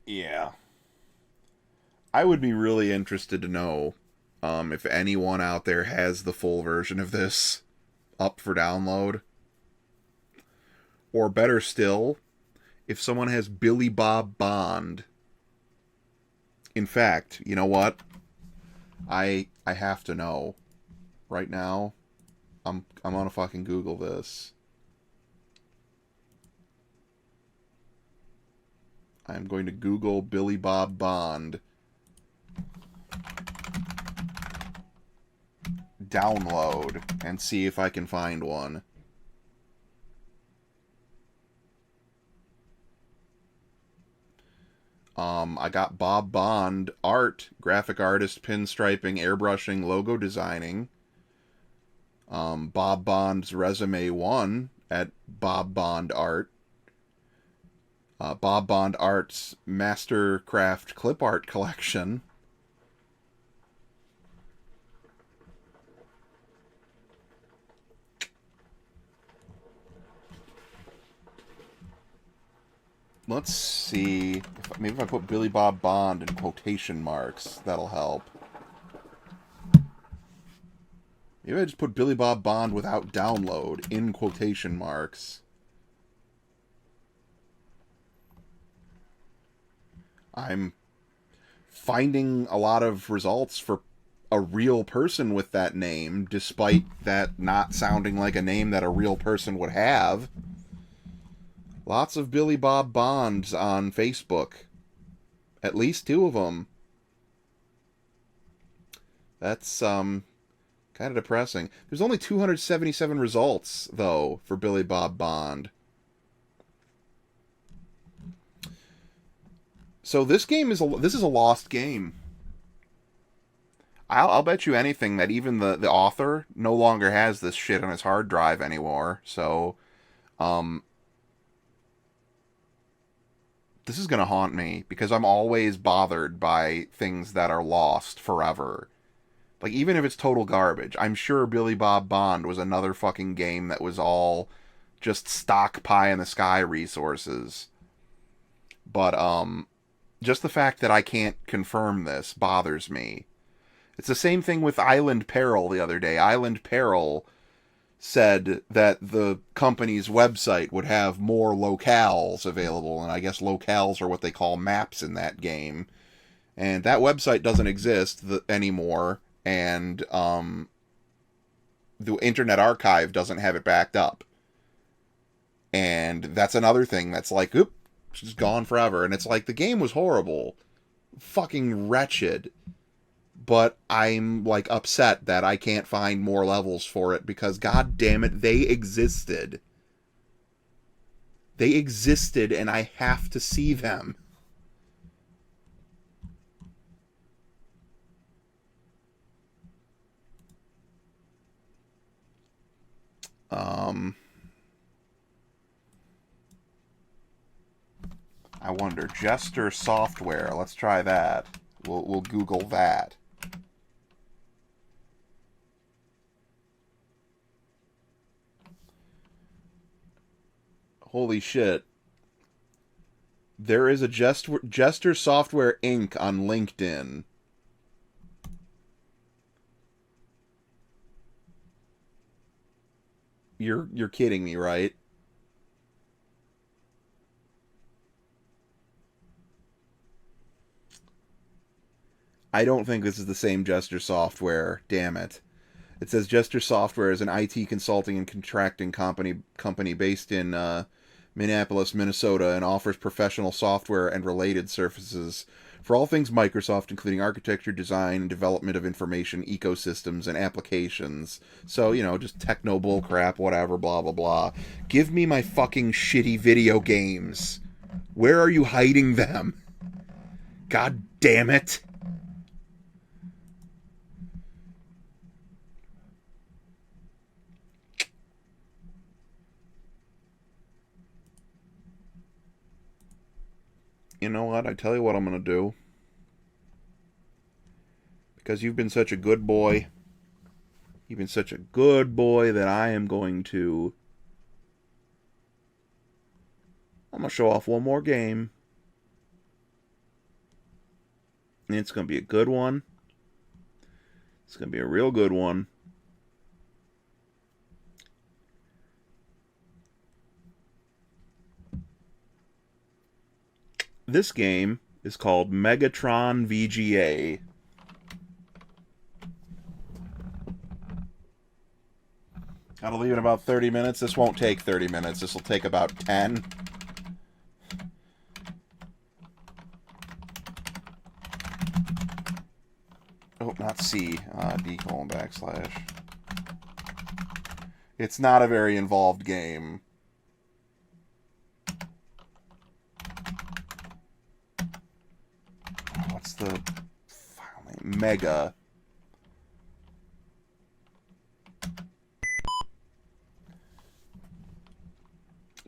Yeah. I would be really interested to know if anyone out there has the full version of this up for download. Or better still, if someone has Billy Bob Bond. In fact, you know what? I have to know. Right now, I'm gonna fucking Google this. I'm going to Google Billy Bob Bond. Download. And see if I can find one. I got Bob Bond art, graphic artist, pinstriping, airbrushing, logo designing. Bob Bond's resume 1 at Bob Bond Art. Bob Bond Art's Mastercraft clip art collection. Let's see. Maybe if I put Billy Bob Bond in quotation marks, that'll help. Maybe I just put Billy Bob Bond without download in quotation marks. I'm finding a lot of results for a real person with that name, despite that not sounding like a name that a real person would have. Lots of Billy Bob Bonds on Facebook. At least 2 of them. That's, kind of depressing. There's only 277 results, though, for Billy Bob Bond. So this game is this is a lost game. I'll bet you anything that even the author no longer has this shit on his hard drive anymore. So, this is gonna haunt me because I'm always bothered by things that are lost forever. Like, even if it's total garbage, I'm sure Billy Bob Bond was another fucking game that was all just stock pie-in-the-sky resources. But, just the fact that I can't confirm this bothers me. It's the same thing with Island Peril the other day. Island Peril said that the company's website would have more locales available, and I guess locales are what they call maps in that game. And that website doesn't exist anymore, and the Internet Archive doesn't have it backed up. And that's another thing that's like, oop, just gone forever. And it's like, the game was horrible. Fucking wretched. But I'm, like, upset that I can't find more levels for it because, god damn it, they existed. They existed, and I have to see them. I wonder, Jester Software. Let's try that. We'll Google that. Holy shit. There is a Jester Software Inc. on LinkedIn. You're kidding me, right? I don't think this is the same Jester Software. Damn it. It says Jester Software is an IT consulting and contracting company based in Minneapolis, Minnesota, and offers professional software and related services for all things Microsoft, including architecture, design, and development of information ecosystems and applications. So, you know, just techno bullcrap, whatever, blah, blah, blah. Give me my fucking shitty video games. Where are you hiding them? God damn it. You know what? I tell you what I'm going to do. Because you've been such a good boy. You've been such a good boy that I am going to... I'm going to show off one more game. And it's going to be a good one. It's going to be a real good one. This game is called Megatron VGA. Gotta leave in about 30 minutes. This won't take 30 minutes. This will take about 10. Oh, not C. D:/. It's not a very involved game. Mega.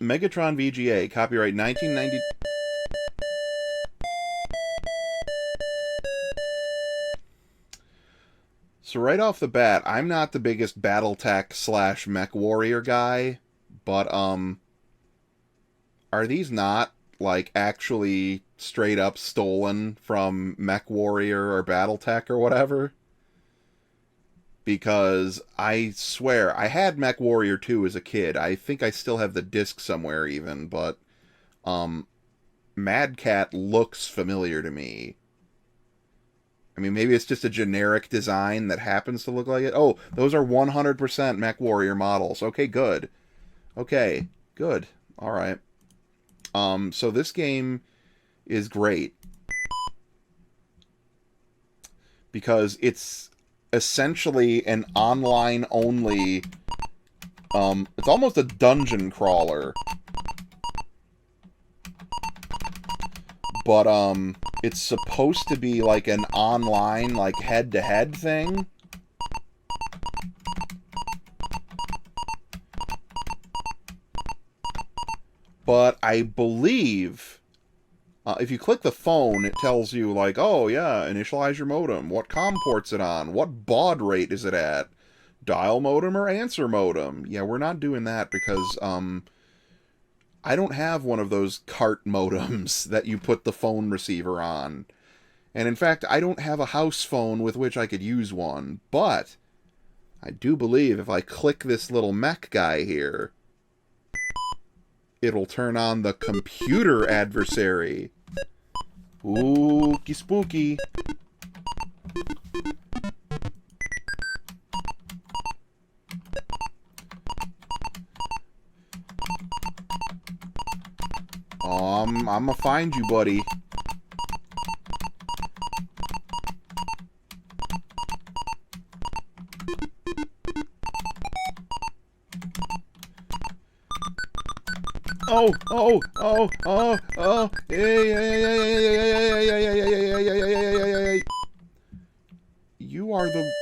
Megatron VGA, copyright 1990. So right off the bat, I'm not the biggest BattleTech / Mechwarrior guy, but are these not like actually straight up stolen from Mechwarrior or BattleTech or whatever? Because I swear, I had Mechwarrior 2 as a kid. I think I still have the disc somewhere even, but Mad Cat looks familiar to me. I mean, maybe it's just a generic design that happens to look like it. Oh, those are 100% Mechwarrior models. Okay, good. Okay, good. All right. So this game is great because it's essentially an online only it's almost a dungeon crawler, but it's supposed to be like an online like head-to-head thing. But I believe if you click the phone, it tells you, like, oh, yeah, initialize your modem. What COM port's it on? What baud rate is it at? Dial modem or answer modem? Yeah, we're not doing that because I don't have one of those cart modems that you put the phone receiver on. And in fact, I don't have a house phone with which I could use one. But I do believe if I click this little mech guy here, it'll turn on the computer adversary. Ookie spooky. I'm gonna find you, buddy. Oh, you are the...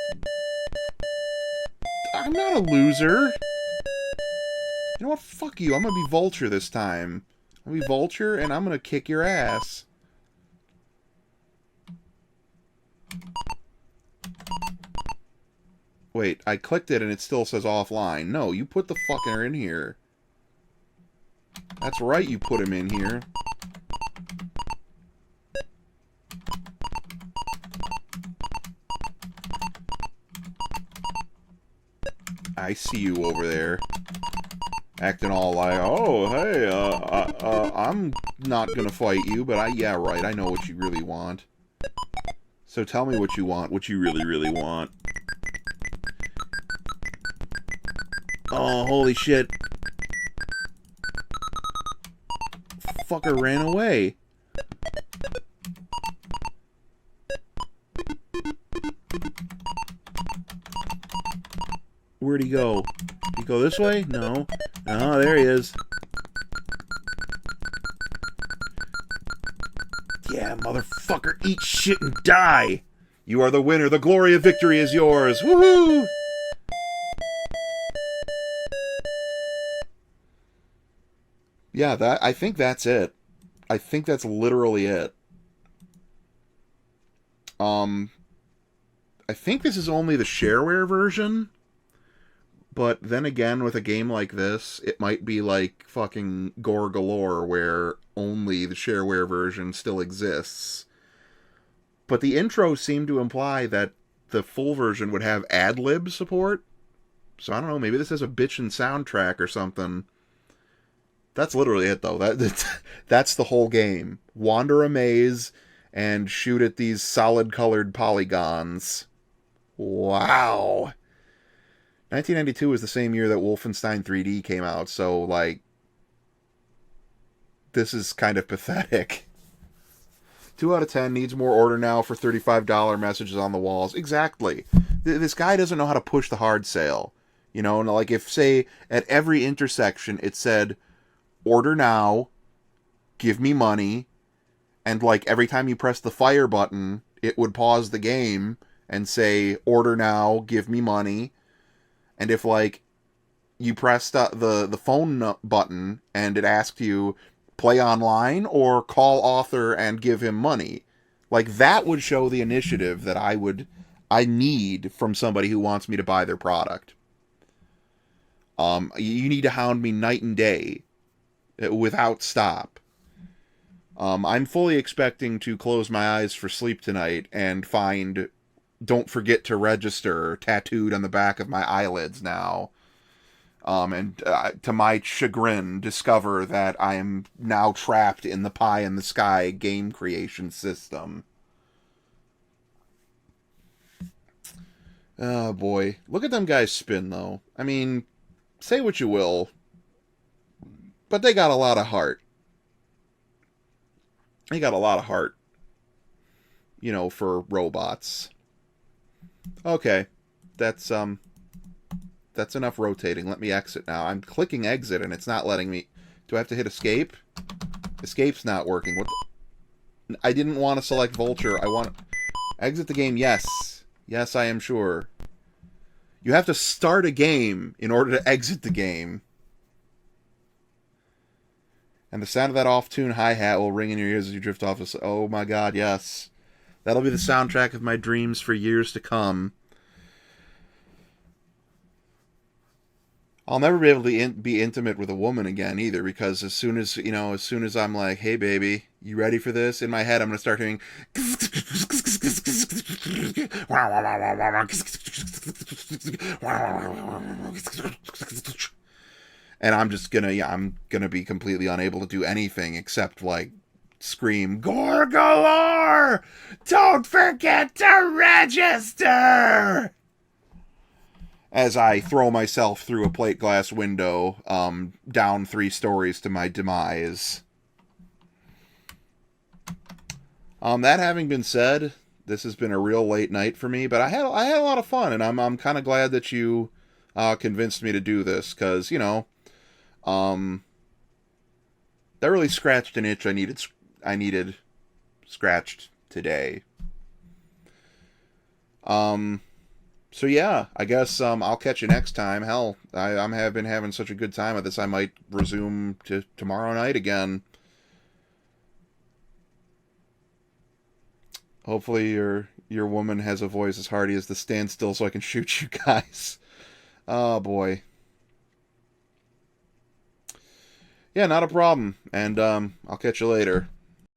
I'm not a loser. You know what? Fuck you. I'm gonna be Vulture this time. I'm gonna be Vulture, and I'm gonna kick your ass. Wait, I clicked it and it still says offline. No, you put the fucker in here. That's right, you put him in here. I see you over there. Acting all like, oh, hey, I'm not gonna fight you, but yeah, right, I know what you really want. So tell me what you want, what you really, really want. Oh, holy shit. Fucker ran away. Where'd he go? Did he go this way? No. Oh, there he is. Yeah, motherfucker, eat shit and die! You are the winner. The glory of victory is yours. Woohoo! Yeah, I think that's it. I think that's literally it. I think this is only the shareware version. But then again, with a game like this, it might be like fucking Gore Galore, where only the shareware version still exists. But the intro seemed to imply that the full version would have ad-lib support. So I don't know, maybe this is a bitchin' soundtrack or something. That's literally it, though. That's the whole game. Wander a maze and shoot at these solid-colored polygons. Wow. 1992 was the same year that Wolfenstein 3D came out, so, like, this is kind of pathetic. 2 out of 10 needs more order now for $35 messages on the walls. Exactly. This guy doesn't know how to push the hard sale. You know, and like if, say, at every intersection it said, order now, give me money, and like every time you press the fire button, it would pause the game and say, order now, give me money. And if, like, you pressed the phone button and it asked you, play online or call author and give him money, like, that would show the initiative that I need from somebody who wants me to buy their product. You need to hound me night and day without stop. I'm fully expecting to close my eyes for sleep tonight and find "Don't forget to register" tattooed on the back of my eyelids now. And to my chagrin, discover that I am now trapped in the pie in the sky game creation system. Oh boy. Look at them guys spin, though. I mean, say what you will, but they got a lot of heart. They got a lot of heart, you know, for robots. Okay, that's enough rotating. Let me exit now. I'm clicking exit and it's not letting me. Do I have to hit escape? Escape's not working. What the... I didn't want to select Vulture. I want exit the game. Yes. Yes, I am sure. You have to start a game in order to exit the game. And the sound of that off-tune hi-hat will ring in your ears as you drift off. Oh my god, yes. That'll be the soundtrack of my dreams for years to come. I'll never be able to be intimate with a woman again either, because as soon as I'm like, hey baby, you ready for this? In my head, I'm going to start hearing... And I'm just I'm gonna be completely unable to do anything except, like, scream, Gore Galore! Don't forget to register! As I throw myself through a plate glass window, down 3 stories to my demise. That having been said, this has been a real late night for me, but I had a lot of fun, and I'm kind of glad that you convinced me to do this, because, you know, that really scratched an itch I needed scratched today. So yeah, I guess I'll catch you next time. Hell, I've been having such a good time with this, I might resume to tomorrow night again. Hopefully your woman has a voice as hearty as the standstill so I can shoot you guys. Oh boy. Yeah, not a problem. And I'll catch you later.